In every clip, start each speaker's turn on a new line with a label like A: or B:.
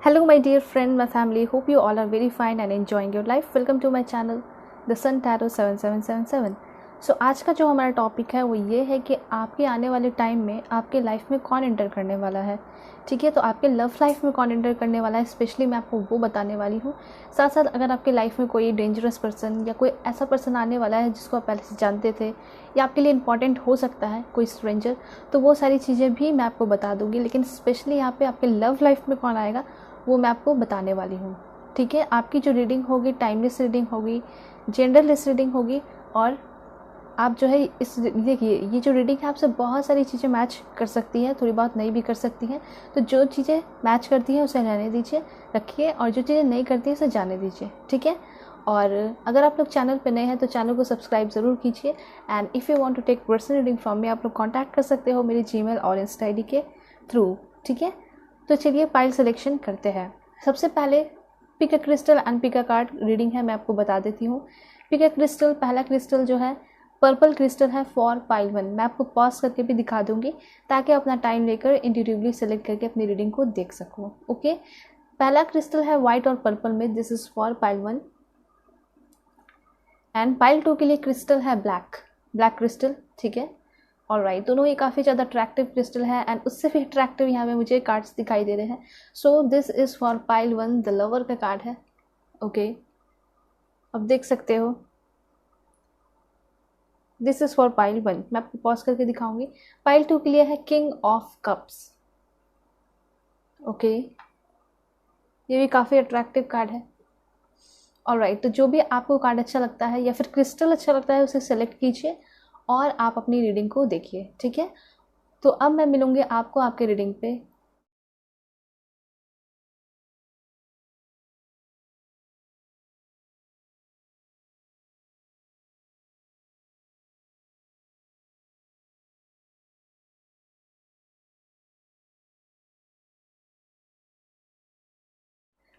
A: Hello, my dear friend, my family. Hope you all are very fine and enjoying your life. Welcome to my channel, The Sun Tarot 7777. सो आज का जो हमारा topic है वो ये है कि आपके आने वाले टाइम में आपके लाइफ में कौन एंटर करने वाला है। ठीक है, तो आपके लव लाइफ में कौन एंटर करने वाला है स्पेशली मैं आपको वो बताने वाली हूँ। साथ साथ अगर आपके लाइफ में कोई डेंजरस पर्सन या कोई ऐसा पर्सन आने वाला है जिसको आप पहले से जानते थे या आपके लिए इंपॉर्टेंट हो सकता है कोई स्ट्रेंजर, तो वो सारी चीज़ें भी मैं आपको बता दूँगी। लेकिन स्पेशली यहाँ पे आपके लव लाइफ में कौन आएगा वो मैं आपको बताने वाली हूँ। ठीक है, आपकी जो रीडिंग होगी टाइमलेस रीडिंग होगी, जेंडरलेस रीडिंग होगी। और आप जो है इस देखिए ये जो रीडिंग है आपसे बहुत सारी चीज़ें मैच कर सकती हैं, थोड़ी बहुत नहीं भी कर सकती हैं। तो जो चीज़ें मैच करती हैं उसे रहने दीजिए, रखिए, और जो चीज़ें नहीं करती हैं उसे जाने दीजिए। ठीक है, और अगर आप लोग चैनल पे नए हैं तो चैनल को सब्सक्राइब ज़रूर कीजिए। And if you want to take personal reading from me आप लोग कॉन्टैक्ट कर सकते हो मेरी जीमेल और इंस्टा आई डी के थ्रू। ठीक है, तो चलिए पाइल सिलेक्शन करते हैं। सबसे पहले pick a crystal and pick a card reading है, मैं आपको बता देती हूँ। पिक अ क्रिस्टल, पहला क्रिस्टल जो है पर्पल क्रिस्टल है फॉर पाइल 1। मैं आपको पॉज करके भी दिखा दूंगी ताकि अपना टाइम लेकर इंट्यूटिवली सेलेक्ट करके अपनी रीडिंग को देख सकूँ। ओके, पहला क्रिस्टल है वाइट और पर्पल में, this is for pile 1। And pile 2 के लिए क्रिस्टल है ब्लैक क्रिस्टल। ठीक है, ऑलराइट, दोनों ही काफ़ी ज़्यादा अट्रैक्टिव क्रिस्टल है एंड उससे भी अट्रैक्टिव यहाँ पे मुझे कार्ड्स दिखाई दे रहे हैं। So this is for pile 1, the lover का कार्ड है। ओके, अब देख सकते हो दिस इज़ फॉर पाइल 1। मैं आपको पॉज करके दिखाऊंगी। पाइल 2 के लिए है किंग ऑफ कप्स। ओके, ये भी काफ़ी अट्रैक्टिव कार्ड है। ऑलराइट, तो जो भी आपको कार्ड अच्छा लगता है या फिर क्रिस्टल अच्छा लगता है उसे सेलेक्ट कीजिए और आप अपनी रीडिंग को देखिए। ठीक है, तो अब मैं मिलूंगी आपको आपके रीडिंग पे।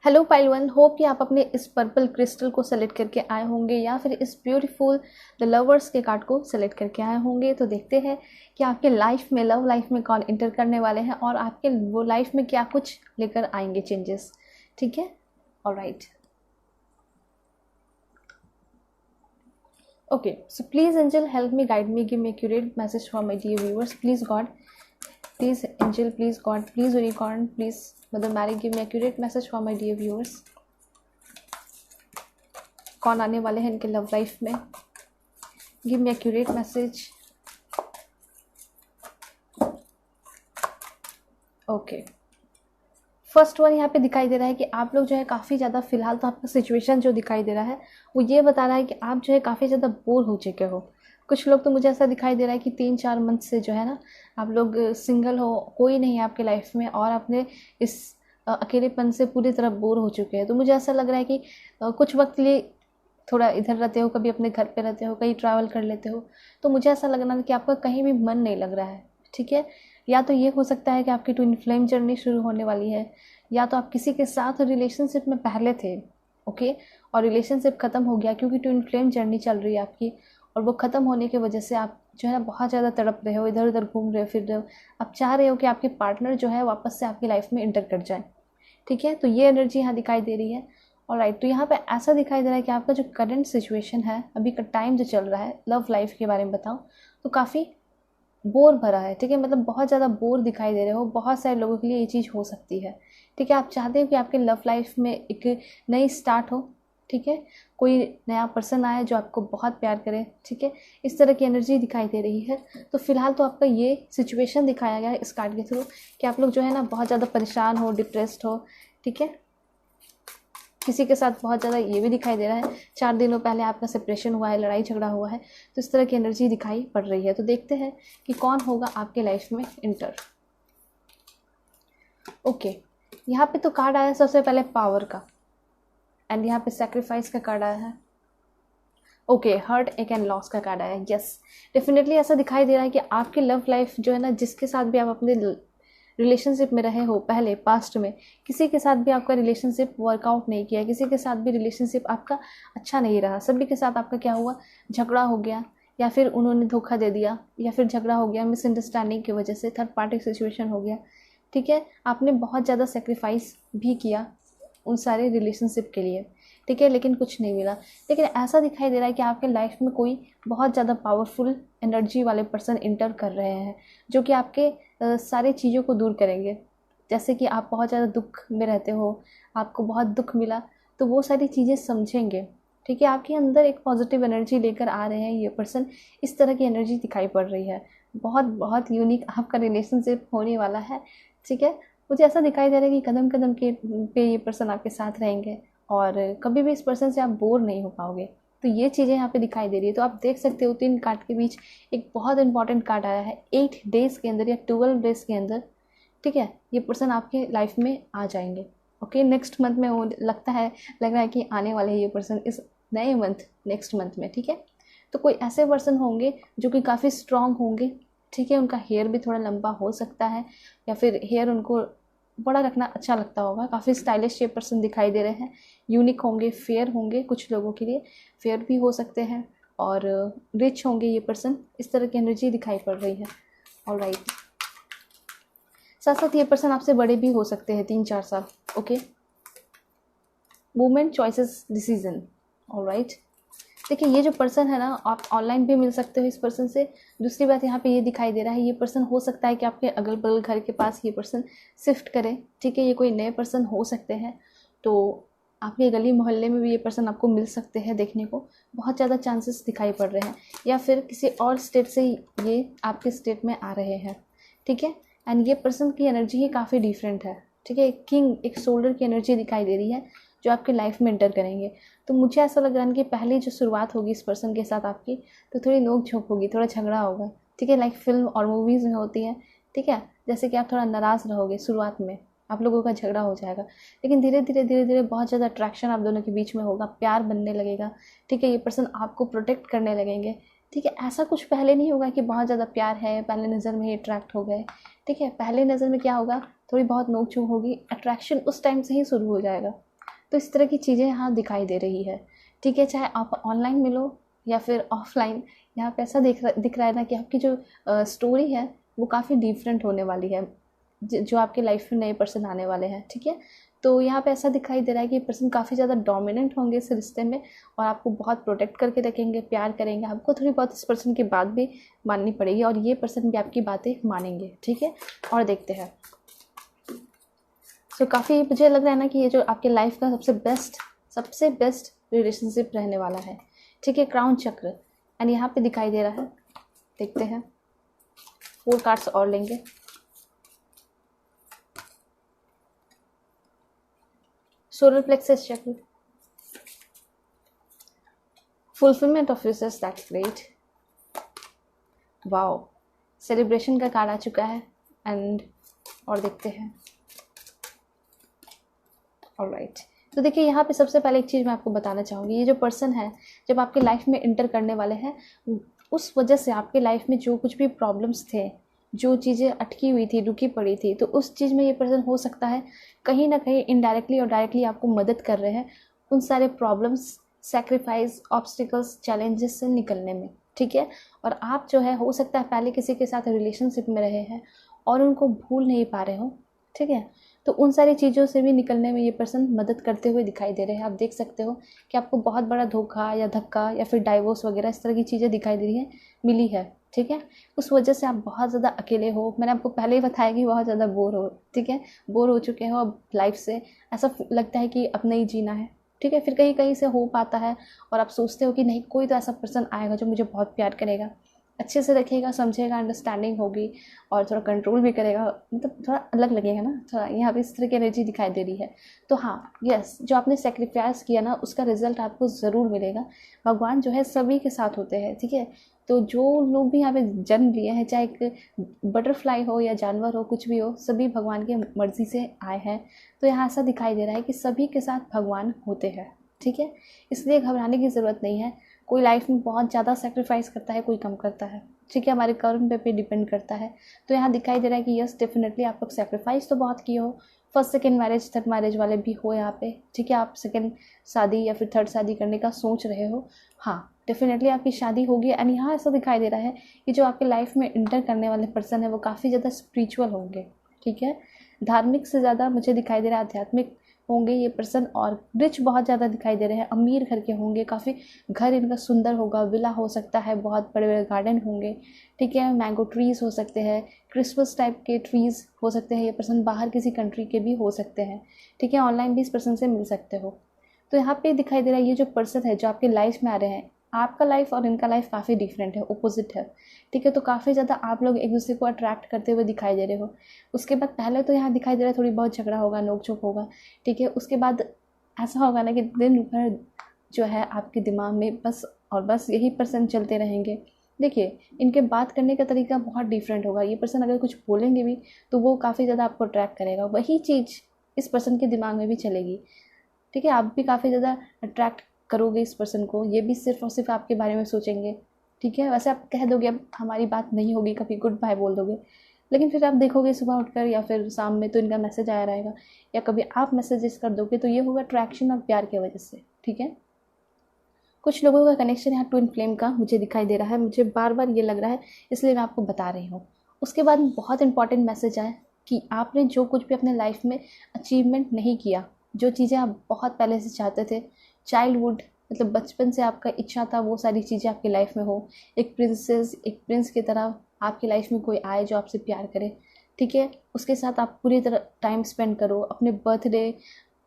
A: हेलो पाइल 1, होप कि आप अपने इस पर्पल क्रिस्टल को सेलेक्ट करके आए होंगे या फिर इस ब्यूटीफुल द लवर्स के कार्ड को सेलेक्ट करके आए होंगे। तो देखते हैं कि आपके लाइफ में लव लाइफ में कौन इंटर करने वाले हैं और आपके वो लाइफ में क्या कुछ लेकर आएंगे चेंजेस। ठीक है, alright, okay, so please angel help me, guide me, give me accurate message for my dear viewers. Please God, please angel, please God, please unicorn, please Mother Mary, give me accurate message for my dear viewers. कौन आने वाले हैं इनके love life में, give me accurate message. Okay, first one यहाँ पे दिखाई दे रहा है कि आप लोग जो है काफ़ी ज़्यादा, फिलहाल तो आपका सिचुएशन जो दिखाई दे रहा है वो ये बता रहा है कि आप जो है काफ़ी ज़्यादा बोर हो चुके हो। कुछ लोग तो मुझे ऐसा दिखाई दे रहा है कि 3-4 मंथ से जो है ना आप लोग सिंगल हो, कोई नहीं है आपके लाइफ में और अपने इस अकेलेपन से पूरी तरह बोर हो चुके हैं। तो मुझे ऐसा लग रहा है कि कुछ वक्त के लिए थोड़ा इधर रहते हो, कभी अपने घर पे रहते हो, कहीं ट्रैवल कर लेते हो। तो मुझे ऐसा लग रहा है कि आपका कहीं भी मन नहीं लग रहा है। ठीक है, या तो ये हो सकता है कि आपकी ट्विन फ्लेम जर्नी शुरू होने वाली है, या तो आप किसी के साथ रिलेशनशिप में पहले थे। ओके, और रिलेशनशिप ख़त्म हो गया क्योंकि ट्विन फ्लेम जर्नी चल रही है आपकी, और वो ख़त्म होने की वजह से आप जो है ना बहुत ज़्यादा तड़प रहे हो, इधर उधर घूम रहे हो, फिर रहे हो। आप चाह रहे हो कि आपके पार्टनर जो है वापस से आपकी लाइफ में इंटर कर जाए। ठीक है, तो ये एनर्जी यहाँ दिखाई दे रही है। ऑलराइट, तो यहाँ पे ऐसा दिखाई दे रहा है कि आपका जो करंट सिचुएशन है, अभी का टाइम जो चल रहा है, लव लाइफ के बारे में बताऊँ तो काफ़ी बोर भरा है। ठीक है, मतलब बहुत ज़्यादा बोर दिखाई दे रहे हो। बहुत सारे लोगों के लिए ये चीज़ हो सकती है। ठीक है, आप चाहते हो कि आपके लव लाइफ में एक नई स्टार्ट हो। ठीक है, कोई नया पर्सन आए जो आपको बहुत प्यार करे। ठीक है, इस तरह की एनर्जी दिखाई दे रही है। तो फिलहाल तो आपका ये सिचुएशन दिखाया गया है इस कार्ड के थ्रू कि आप लोग जो है ना बहुत ज़्यादा परेशान हो, डिप्रेस्ड हो। ठीक है, किसी के साथ बहुत ज़्यादा ये भी दिखाई दे रहा है 4 दिनों पहले आपका सेपरेशन हुआ है, लड़ाई झगड़ा हुआ है। तो इस तरह की एनर्जी दिखाई पड़ रही है। तो देखते हैं कि कौन होगा आपके लाइफ में इंटर। ओके, यहाँ पे तो कार्ड आया सबसे पहले पावर का, एंड यहाँ पे सेक्रीफाइस का कार्ड आया है। ओके, हर्ट एक एंड लॉस का कार्ड आया है। यस, डेफिनेटली ऐसा दिखाई दे रहा है कि आपकी लव लाइफ जो है ना, जिसके साथ भी आप अपने रिलेशनशिप में रहे हो पहले पास्ट में, किसी के साथ भी आपका रिलेशनशिप वर्कआउट नहीं किया, किसी के साथ भी रिलेशनशिप आपका अच्छा नहीं रहा। सभी के साथ आपका क्या हुआ, झगड़ा हो गया, या फिर उन्होंने धोखा दे दिया, या फिर झगड़ा हो गया मिसअंडरस्टैंडिंग की वजह से, थर्ड पार्टी सिचुएशन हो गया। ठीक है, आपने बहुत ज़्यादा सेक्रीफाइस भी किया उन सारे रिलेशनशिप के लिए, ठीक है, लेकिन कुछ नहीं मिला। लेकिन ऐसा दिखाई दे रहा है कि आपके लाइफ में कोई बहुत ज़्यादा पावरफुल एनर्जी वाले पर्सन इंटर कर रहे हैं, जो कि आपके सारी चीज़ों को दूर करेंगे। जैसे कि आप बहुत ज़्यादा दुख में रहते हो, आपको बहुत दुख मिला, तो वो सारी चीज़ें समझेंगे, ठीक है। आपके अंदर एक पॉजिटिव एनर्जी लेकर आ रहे हैं ये पर्सन, इस तरह की एनर्जी दिखाई पड़ रही है। बहुत बहुत यूनिक आपका रिलेशनशिप होने वाला है, ठीक है। मुझे ऐसा दिखाई दे रहा है कि कदम कदम के पे ये पर्सन आपके साथ रहेंगे और कभी भी इस पर्सन से आप बोर नहीं हो पाओगे। तो ये चीज़ें यहाँ पे दिखाई दे रही है। तो आप देख सकते हो 3 कार्ड के बीच एक बहुत इंपॉर्टेंट कार्ड आया है। 8 डेज़ के अंदर या 12 डेज़ के अंदर, ठीक है, ये पर्सन आपके लाइफ में आ जाएंगे। ओके, नेक्स्ट मंथ में वो लगता है, लग रहा है कि आने वाले हैं ये पर्सन इस नए मंथ, नेक्स्ट मंथ में, ठीक है। तो कोई ऐसे पर्सन होंगे जो कि काफ़ी स्ट्रांग होंगे, ठीक है। उनका हेयर भी थोड़ा लंबा हो सकता है, या फिर हेयर उनको बड़ा रखना अच्छा लगता होगा। काफ़ी स्टाइलिश ये पर्सन दिखाई दे रहे हैं। यूनिक होंगे, फेयर होंगे, कुछ लोगों के लिए फेयर भी हो सकते हैं, और रिच होंगे ये पर्सन। इस तरह की एनर्जी दिखाई पड़ रही है। ऑलराइट, साथ साथ ये पर्सन आपसे बड़े भी हो सकते हैं, 3-4 साल। Okay, movement, choices, decision. Alright, देखिए ये जो पर्सन है ना, आप ऑनलाइन भी मिल सकते हो इस पर्सन से। दूसरी बात यहाँ पे ये दिखाई दे रहा है, ये पर्सन हो सकता है कि आपके अगल बगल घर के पास ये पर्सन शिफ्ट करे, ठीक है। ये कोई नए पर्सन हो सकते हैं, तो आपके गली मोहल्ले में भी ये पर्सन आपको मिल सकते हैं देखने को। बहुत ज़्यादा चांसेस दिखाई पड़ रहे हैं, या फिर किसी और स्टेट से ये आपके स्टेट में आ रहे हैं, ठीक है। एंड ये पर्सन की एनर्जी ही काफ़ी डिफरेंट है, ठीक है। एक किंग, एक सोल्डर की एनर्जी दिखाई दे रही है, जो आपके लाइफ में एंटर करेंगे। तो मुझे ऐसा लग रहा है कि पहली जो शुरुआत होगी इस पर्सन के साथ आपकी, तो थोड़ी नोक झोंक होगी, थोड़ा झगड़ा होगा, ठीक है, लाइक फिल्म और मूवीज़ में होती है, ठीक है। जैसे कि आप थोड़ा नाराज़ रहोगे शुरुआत में, आप लोगों का झगड़ा हो जाएगा, लेकिन धीरे धीरे बहुत ज़्यादा अट्रैक्शन आप दोनों के बीच में होगा, प्यार बनने लगेगा, ठीक है। ये पर्सन आपको प्रोटेक्ट करने लगेंगे, ठीक है। ऐसा कुछ पहले नहीं होगा कि बहुत ज़्यादा प्यार है, पहले नज़र में ही अट्रैक्ट हो गए, ठीक है। पहले नज़र में क्या होगा, थोड़ी बहुत नोक झोंक होगी, अट्रैक्शन उस टाइम से ही शुरू हो जाएगा। तो इस तरह की चीज़ें यहाँ दिखाई दे रही है, ठीक है। चाहे आप ऑनलाइन मिलो या फिर ऑफलाइन, यहाँ पे ऐसा दिख रहा है ना कि आपकी जो स्टोरी है वो काफ़ी डिफरेंट होने वाली है, जो आपके लाइफ में नए पर्सन आने वाले हैं, ठीक है। तो यहाँ पे ऐसा दिखाई दे रहा है कि पर्सन काफ़ी ज़्यादा डोमिनेंट होंगे इस रिश्ते में, और आपको बहुत प्रोटेक्ट करके रखेंगे, प्यार करेंगे। आपको थोड़ी बहुत इस पर्सन की बात भी माननी पड़ेगी, और ये पर्सन भी आपकी बातें मानेंगे, ठीक है। और देखते हैं, तो काफ़ी मुझे लग रहा है ना कि ये जो आपके लाइफ का सबसे बेस्ट रिलेशनशिप रहने वाला है, ठीक है। क्राउन चक्र एंड यहाँ पे दिखाई दे रहा है, देखते हैं 4 कार्ड्स और लेंगे। सोलर प्लेक्सस चक्र, fulfilment of wishes, that's great. Wow, celebration का कार्ड आ चुका है। एंड और देखते हैं। ऑलराइट, तो देखिए यहाँ पे सबसे पहले एक चीज़ मैं आपको बताना चाहूँगी, ये जो पर्सन है जब आपके लाइफ में इंटर करने वाले हैं, उस वजह से आपके लाइफ में जो कुछ भी प्रॉब्लम्स थे, जो चीज़ें अटकी हुई थी, रुकी पड़ी थी, तो उस चीज़ में ये पर्सन हो सकता है कहीं ना कहीं इनडायरेक्टली और डायरेक्टली आपको मदद कर रहे हैं उन सारे प्रॉब्लम्स, सेक्रीफाइस, ऑब्स्टिकल्स, चैलेंजेस से निकलने में, ठीक है। और आप जो है हो सकता है पहले किसी के साथ रिलेशनशिप में रहे हैं और उनको भूल नहीं पा रहे हो, ठीक है। तो उन सारी चीज़ों से भी निकलने में ये पर्सन मदद करते हुए दिखाई दे रहे हैं। आप देख सकते हो कि आपको बहुत बड़ा धोखा या धक्का या फिर डाइवोर्स वगैरह इस तरह की चीज़ें दिखाई दे रही हैं, मिली है, ठीक है। उस वजह से आप बहुत ज़्यादा अकेले हो। मैंने आपको पहले ही बताया कि बहुत ज़्यादा बोर हो, ठीक है, बोर हो चुके हो अब लाइफ से। ऐसा लगता है कि अब नहीं जीना है, ठीक है। फिर कहीं कहीं से हो पाता है और आप सोचते हो कि नहीं, कोई तो ऐसा पर्सन आएगा जो मुझे बहुत प्यार करेगा, अच्छे से रखेगा, समझेगा, अंडरस्टैंडिंग होगी और थोड़ा कंट्रोल भी करेगा, मतलब थोड़ा अलग लगेगा ना, थोड़ा यहाँ पे इस तरह की एनर्जी दिखाई दे रही है। तो हाँ, यस, जो आपने सेक्रीफाइस किया ना उसका रिजल्ट आपको ज़रूर मिलेगा। भगवान जो है सभी के साथ होते हैं, ठीक है। तो जो लोग भी यहाँ पे जन्म लिए हैं, चाहे एक बटरफ्लाई हो या जानवर हो, कुछ भी हो, सभी भगवान की मर्ज़ी से आए हैं। तो यहाँ ऐसा दिखाई दे रहा है कि सभी के साथ भगवान होते हैं, ठीक है। इसलिए घबराने की ज़रूरत नहीं है। कोई लाइफ में बहुत ज़्यादा सेक्रीफाइस करता है, कोई कम करता है, ठीक है, हमारे कर्म पे डिपेंड करता है। तो यहाँ दिखाई दे रहा है कि यस, डेफिनेटली आप लोग सेक्रीफाइस तो बहुत किए हो। First second marriage, third marriage वाले भी हो यहाँ पे, ठीक है। आप सेकंड शादी या फिर थर्ड शादी करने का सोच रहे हो, हाँ, डेफिनेटली आपकी शादी होगी। एंड यहाँ ऐसा दिखाई दे रहा है कि जो आपके लाइफ में इंटर करने वाले पर्सन है वो काफ़ी ज़्यादा स्पिरिचुअल होंगे, ठीक है। धार्मिक से ज़्यादा मुझे दिखाई दे रहा है आध्यात्मिक होंगे ये पर्सन, और रिच बहुत ज़्यादा दिखाई दे रहे हैं, अमीर घर के होंगे, काफ़ी घर इनका सुंदर होगा, विला हो सकता है, बहुत बड़े बड़े गार्डन होंगे, ठीक है, मैंगो ट्रीज़ हो सकते हैं, क्रिसमस टाइप के ट्रीज़ हो सकते हैं, ये पर्सन बाहर किसी कंट्री के भी हो सकते हैं, ठीक है, ऑनलाइन भी इस पर्सन से मिल सकते हो। तो यहाँ पे दिखाई दे रहा है ये जो पर्सन है जो आपके लाइफ में आ रहे हैं, आपका लाइफ और इनका लाइफ काफ़ी डिफरेंट है, ओपोजिट है, ठीक है, तो काफ़ी ज़्यादा आप लोग एक दूसरे को अट्रैक्ट करते हुए दिखाई दे रहे हो। उसके बाद पहले तो यहाँ दिखाई दे रहा है थोड़ी बहुत झगड़ा होगा, नोक झोंक होगा, ठीक है, उसके बाद ऐसा होगा ना कि दिन भर जो है आपके दिमाग में बस और बस यही पर्सन चलते रहेंगे। देखिए इनके बात करने का तरीका बहुत डिफरेंट होगा, ये पर्सन अगर कुछ बोलेंगे भी तो वो काफ़ी ज़्यादा आपको अट्रैक्ट करेगा, वही चीज़ इस पर्सन के दिमाग में भी चलेगी, ठीक है, आप भी काफ़ी ज़्यादा अट्रैक्ट करोगे इस पर्सन को, ये भी सिर्फ और सिर्फ आपके बारे में सोचेंगे, ठीक है, वैसे आप कह दोगे अब हमारी बात नहीं होगी, कभी गुड बाय बोल दोगे, लेकिन फिर आप देखोगे सुबह उठकर या फिर शाम में तो इनका मैसेज आया रहेगा, या कभी आप मैसेजेस कर दोगे, तो ये होगा अट्रैक्शन और प्यार की वजह से, ठीक है। कुछ लोगों का कनेक्शन यहाँ ट्विन फ्लेम का मुझे दिखाई दे रहा है, मुझे बार बार ये लग रहा है, इसलिए मैं आपको बता रही हूँ। उसके बाद बहुत इंपॉर्टेंट मैसेज आया कि आपने जो कुछ भी अपने लाइफ में अचीवमेंट नहीं किया, जो चीज़ें आप बहुत पहले से चाहते थे, चाइल्डहुड मतलब बचपन से आपका इच्छा था वो सारी चीज़ें आपकी लाइफ में हो, एक प्रिंसेस एक प्रिंस की तरह आपकी लाइफ में कोई आए जो आपसे प्यार करे, ठीक है, उसके साथ आप पूरी तरह टाइम स्पेंड करो, अपने बर्थडे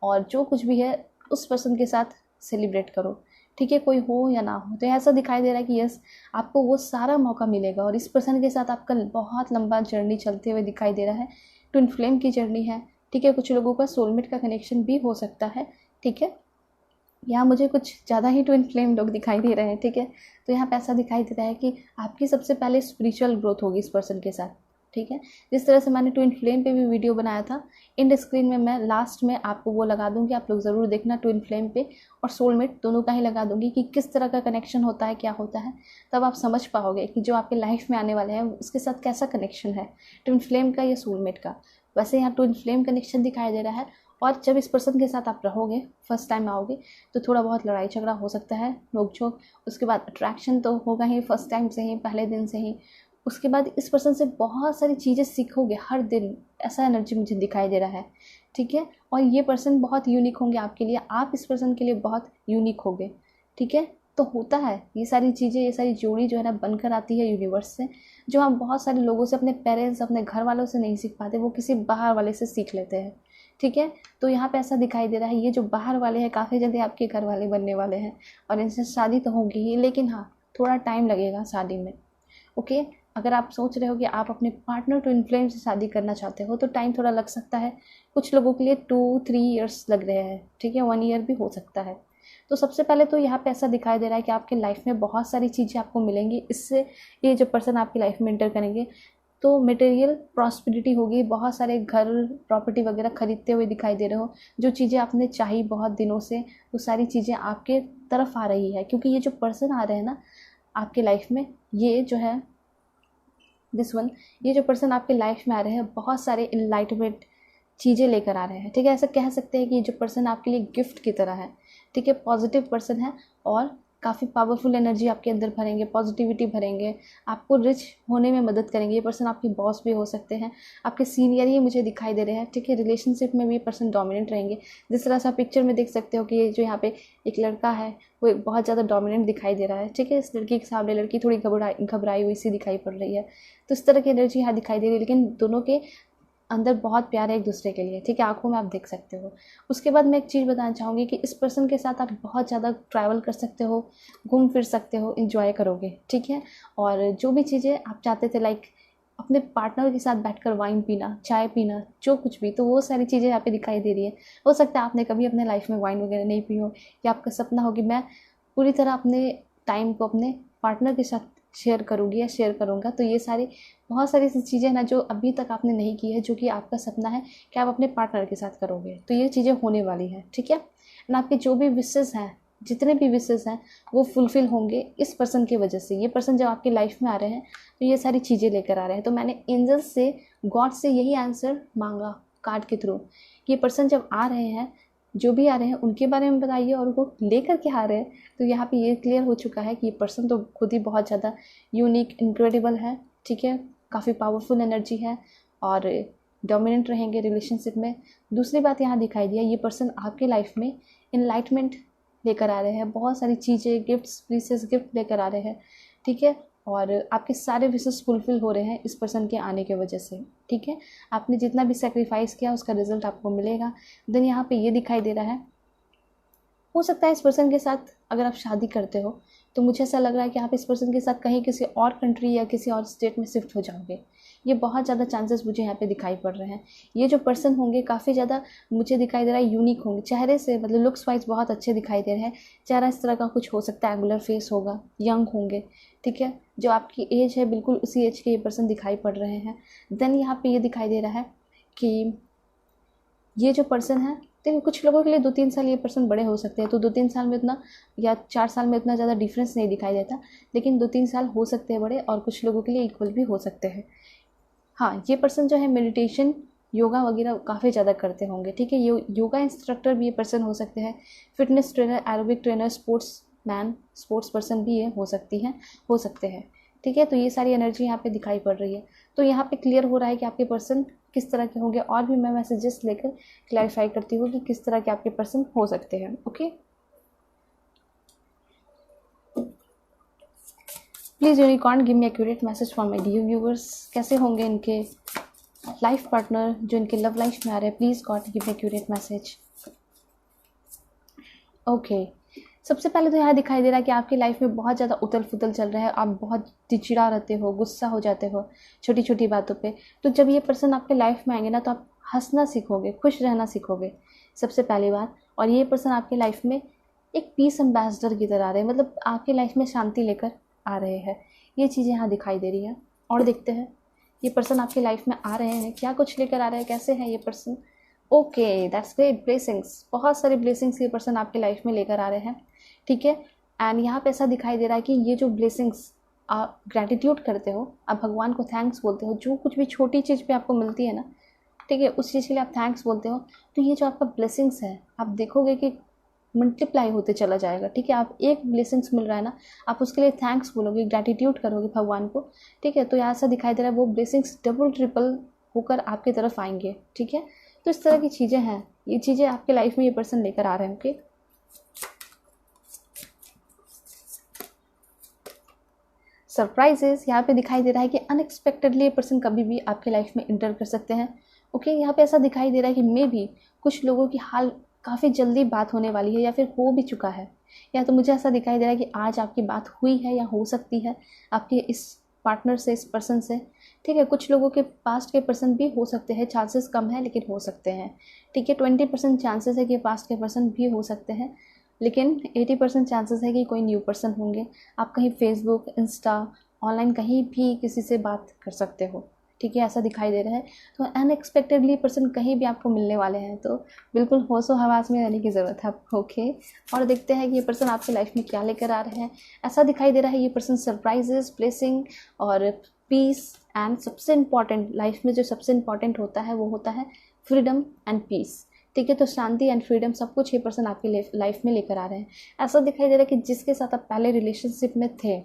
A: और जो कुछ भी है उस पर्सन के साथ सेलिब्रेट करो, ठीक है, कोई हो या ना हो। तो ऐसा दिखाई दे रहा है कि यस आपको वो सारा मौका मिलेगा और इस पर्सन के साथ आपका बहुत लंबा जर्नी चलते हुए दिखाई दे रहा है, ट्विन फ्लेम की जर्नी है, ठीक है, कुछ लोगों का सोलमेट का कनेक्शन भी हो सकता है, ठीक है, यहाँ मुझे कुछ ज़्यादा ही ट्विन फ्लेम लोग दिखाई दे रहे हैं, ठीक है, तो यहाँ पे ऐसा दिखाई दे रहा है कि आपकी सबसे पहले स्पिरिचुअल ग्रोथ होगी इस पर्सन के साथ, ठीक है, जिस तरह से मैंने ट्विन फ्लेम पे भी वीडियो बनाया था, एंड स्क्रीन में मैं लास्ट में आपको वो लगा दूंगी, आप लोग ज़रूर देखना, ट्विन फ्लेम पे और सोलमेट दोनों का ही लगा दूंगी कि किस तरह का कनेक्शन होता है, क्या होता है, तब आप समझ पाओगे कि जो आपके लाइफ में आने वाले हैं उसके साथ कैसा कनेक्शन है, ट्विन फ्लेम का या सोलमेट का। वैसे यहाँ ट्विन फ्लेम कनेक्शन दिखाई दे रहा है, और जब इस पर्सन के साथ आप रहोगे, फर्स्ट टाइम आओगे, तो थोड़ा बहुत लड़ाई झगड़ा हो सकता है, नोक झोंक, उसके बाद अट्रैक्शन तो होगा ही फर्स्ट टाइम से ही, पहले दिन से ही। उसके बाद इस पर्सन से बहुत सारी चीज़ें सीखोगे हर दिन, ऐसा एनर्जी मुझे दिखाई दे रहा है, ठीक है, और ये पर्सन बहुत यूनिक होंगे आपके लिए, आप इस पर्सन के लिए बहुत यूनिक होगे, ठीक है। तो होता है ये सारी चीज़ें, ये सारी जोड़ी जो है ना बनकर आती है यूनिवर्स से, जो हम बहुत सारे लोगों से, अपने पेरेंट्स, अपने घर वालों से नहीं सीख पाते, वो किसी बाहर वाले से सीख लेते हैं, ठीक है। तो यहाँ पे ऐसा दिखाई दे रहा है ये जो बाहर वाले हैं काफ़ी जल्दी आपके घर वाले बनने वाले हैं, और इनसे शादी तो होगी ही, लेकिन हाँ थोड़ा टाइम लगेगा शादी में, ओके। अगर आप सोच रहे हो कि आप अपने पार्टनर ट्विन फ्लेम से शादी करना चाहते हो तो टाइम थोड़ा लग सकता है, कुछ लोगों के लिए 2-3 ईयर्स लग रहे हैं, ठीक है, 1 ईयर भी हो सकता है। तो सबसे पहले तो यहाँ पे ऐसा दिखाई दे रहा है कि आपके लाइफ में बहुत सारी चीज़ें आपको मिलेंगी, इससे ये जो पर्सन आपकी लाइफ में एंटर करेंगे तो मटेरियल प्रॉस्पेरिटी होगी, बहुत सारे घर प्रॉपर्टी वगैरह खरीदते हुए दिखाई दे रहे हो, जो चीज़ें आपने चाही बहुत दिनों से वो सारी चीज़ें आपके तरफ आ रही है, क्योंकि ये जो पर्सन आ रहे हैं ना आपके लाइफ में, ये जो है दिस वन, ये जो पर्सन आपके लाइफ में आ रहे हैं बहुत सारे इनलाइटमेंट चीज़ें लेकर आ रहे हैं, ठीक है, ऐसा कह सकते हैं कि ये जो पर्सन आपके लिए गिफ्ट की तरह है, ठीक है, पॉजिटिव पर्सन है और काफ़ी पावरफुल एनर्जी आपके अंदर भरेंगे, पॉजिटिविटी भरेंगे, आपको रिच होने में मदद करेंगे। ये पर्सन आपके बॉस भी हो सकते हैं, आपके सीनियर ही मुझे दिखाई दे रहे हैं, ठीक है, रिलेशनशिप में भी ये पर्सन डोमिनेंट रहेंगे, जिस तरह से आप पिक्चर में देख सकते हो कि ये जो यहाँ पे एक लड़का है वो एक बहुत ज़्यादा डोमिनेंट दिखाई दे रहा है, ठीक है, इस लड़की के सामने लड़की थोड़ी घबराई हुई सी दिखाई पड़ रही है, तो इस तरह की एनर्जी यहाँ दिखाई दे रही है, लेकिन दोनों के अंदर बहुत प्यार है एक दूसरे के लिए, ठीक है, आंखों में आप देख सकते हो। उसके बाद मैं एक चीज़ बताना चाहूँगी कि इस पर्सन के साथ आप बहुत ज़्यादा ट्रैवल कर सकते हो, घूम फिर सकते हो, इन्जॉय करोगे, ठीक है, और जो भी चीज़ें आप चाहते थे लाइक अपने पार्टनर के साथ बैठकर वाइन पीना, चाय पीना, जो कुछ भी, तो वो सारी चीज़ें यहाँ पे दिखाई दे रही है। हो सकता है आपने कभी अपने लाइफ में वाइन वगैरह नहीं पी हो, या आपका सपना हो कि मैं पूरी तरह अपने टाइम को अपने पार्टनर के साथ शेयर करूँगी या शेयर करूँगा, तो ये सारी बहुत सारी ऐसी चीज़ें ना जो अभी तक आपने नहीं की है, जो कि आपका सपना है कि आप अपने पार्टनर के साथ करोगे, तो ये चीज़ें होने वाली हैं, ठीक है, एंड आपके जो भी विशेस हैं, जितने भी विशेस हैं वो फुलफ़िल होंगे इस पर्सन की वजह से। ये पर्सन जब आपकी लाइफ में आ रहे हैं तो ये सारी चीज़ें लेकर आ रहे हैं, तो मैंने एंजल्स से, गॉड से यही आंसर मांगा कार्ड के थ्रू कि ये पर्सन जब आ रहे हैं, जो भी आ रहे हैं उनके बारे में बताइए और उनको लेकर के आ रहे हैं, तो यहाँ पे ये क्लियर हो चुका है कि ये पर्सन तो खुद ही बहुत ज़्यादा यूनिक, इनक्रेडिबल है, ठीक है, काफ़ी पावरफुल एनर्जी है, और डोमिनेंट रहेंगे रिलेशनशिप में। दूसरी बात यहाँ दिखाई दिया, ये पर्सन आपके लाइफ में इनलाइटमेंट लेकर आ रहे हैं, बहुत सारी चीज़ें, गिफ्ट्स, प्रीशियस गिफ्ट लेकर आ रहे हैं, ठीक है। और आपके सारे विशेस फुलफिल हो रहे हैं इस पर्सन के आने की वजह से, ठीक है। आपने जितना भी सेक्रीफाइस किया उसका रिजल्ट आपको मिलेगा। देन यहाँ पे ये दिखाई दे रहा है, हो सकता है इस पर्सन के साथ अगर आप शादी करते हो तो मुझे ऐसा लग रहा है कि आप इस पर्सन के साथ कहीं किसी और कंट्री या किसी और स्टेट में शिफ्ट हो जाओगे। ये बहुत ज़्यादा चांसेस मुझे यहाँ पे दिखाई पड़ रहे हैं। ये जो पर्सन होंगे काफ़ी ज़्यादा मुझे दिखाई दे रहा है यूनिक होंगे, चेहरे से मतलब लुक्स वाइज बहुत अच्छे दिखाई दे रहे हैं। चेहरा इस तरह का कुछ हो सकता है, एंगुलर फेस होगा, यंग होंगे, ठीक है। जो आपकी एज है बिल्कुल उसी एज के ये पर्सन दिखाई पड़ रहे हैं। देन यहाँ पे ये दिखाई दे रहा है कि ये जो पर्सन है, देखिए कुछ लोगों के लिए 2-3 साल ये पर्सन बड़े हो सकते हैं, तो 2-3 साल में उतना या 4 साल में उतना ज़्यादा डिफरेंस नहीं दिखाई देता, लेकिन 2-3 साल हो सकते हैं बड़े, और कुछ लोगों के लिए इक्वल भी हो सकते हैं। हाँ, ये पर्सन जो है मेडिटेशन, योगा वगैरह काफ़ी ज़्यादा करते होंगे, ठीक है। योगा इंस्ट्रक्टर भी ये पर्सन हो सकते हैं, fitness trainer, aerobic trainer, sports man, sports person भी ये हो सकते हैं, ठीक है। तो ये सारी एनर्जी यहाँ पे दिखाई पड़ रही है। तो यहाँ पे क्लियर हो रहा है कि आपके पर्सन किस तरह के होंगे, और भी मैं मैसेजेस लेकर क्लैरिफाई करती हूँ कि किस तरह के आपके पर्सन हो सकते हैं। Okay, please unicorn give me accurate message for my dear viewers. कैसे होंगे इनके लाइफ पार्टनर जो इनके लव लाइफ में आ रहे हैं, please God give me accurate message. Okay, सबसे पहले तो यहाँ दिखाई दे रहा है कि आपकी लाइफ में बहुत ज़्यादा उथल पुथल चल रहा है, आप बहुत चिड़चिड़ा रहते हो, गुस्सा हो जाते हो छोटी छोटी बातों पे। तो जब ये पर्सन आपके लाइफ में आएंगे ना, तो आप हंसना सीखोगे, खुश रहना सीखोगे, सबसे पहली बात। और ये पर्सन आपके लाइफ में एक पीस एम्बेसडर की तरह आ रहे हैं, मतलब आपकी लाइफ में शांति लेकर आ रहे हैं। ये चीज़ें यहाँ दिखाई दे रही है। और देखते हैं ये पर्सन आपकी लाइफ में आ रहे हैं, क्या कुछ लेकर आ रहे हैं, कैसे हैं ये person. Okay, that's great, blessings, बहुत सारे ब्लेसिंग्स ये पर्सन आपके लाइफ में लेकर आ रहे हैं, ठीक है। एंड यहाँ पे ऐसा दिखाई दे रहा है कि ये जो ब्लेसिंग्स आप ग्रैटिट्यूड करते हो, आप भगवान को थैंक्स बोलते हो, जो कुछ भी छोटी चीज़ पे आपको मिलती है ना, ठीक है, उस चीज़ के लिए आप थैंक्स बोलते हो। तो ये जो आपका ब्लेसिंग्स है, आप देखोगे कि मल्टीप्लाई होते चला जाएगा, ठीक है। आप एक ब्लेसिंग्स मिल रहा है ना, आप उसके लिए थैंक्स बोलोगे, ग्रैटिट्यूड करोगे भगवान को, ठीक है। तो यहाँ ऐसा दिखाई दे रहा है वो ब्लेसिंग्स डबल ट्रिपल होकर आपकी तरफ आएंगे, ठीक है। तो इस तरह की चीज़ें हैं, ये चीज़ें आपके लाइफ में ये पर्सन लेकर आ रहे हैं। ओके, सरप्राइजेस यहाँ पे दिखाई दे रहा है कि अनएक्सपेक्टेडली ये पर्सन कभी भी आपके लाइफ में इंटर कर सकते हैं। ओके, यहाँ पे ऐसा दिखाई दे रहा है कि मे भी कुछ लोगों की हाल काफ़ी जल्दी बात होने वाली है, या फिर हो भी चुका है, या तो मुझे ऐसा दिखाई दे रहा है कि आज आपकी बात हुई है या हो सकती है आपके इस पार्टनर से, इस पर्सन से, ठीक है। कुछ लोगों के पास्ट के पर्सन भी हो सकते हैं, चांसेस कम है लेकिन हो सकते हैं, ठीक है। 20% चांसेस है कि पास्ट के पर्सन भी हो सकते हैं, लेकिन 80% चांसेस है कि कोई न्यू पर्सन होंगे। आप कहीं फेसबुक, इंस्टा, ऑनलाइन कहीं भी किसी से बात कर सकते हो, ठीक है, ऐसा दिखाई दे रहा है। तो अनएक्सपेक्टेडली पर्सन कहीं भी आपको मिलने वाले हैं, तो बिल्कुल होशो हवास में रहने की ज़रूरत है आपको। ओके, और देखते हैं कि ये पर्सन आपकी लाइफ में क्या लेकर आ रहे हैं। ऐसा दिखाई दे रहा है ये पर्सन सरप्राइजेस, ब्लेसिंग और पीस, एंड सबसे इम्पॉर्टेंट लाइफ में जो सबसे इम्पॉर्टेंट होता है वो होता है फ्रीडम एंड पीस, ठीक है। तो शांति एंड फ्रीडम सब कुछ ये पर्सन आपकी लाइफ में लेकर आ रहे हैं। ऐसा दिखाई दे रहा है कि जिसके साथ आप पहले रिलेशनशिप में थे,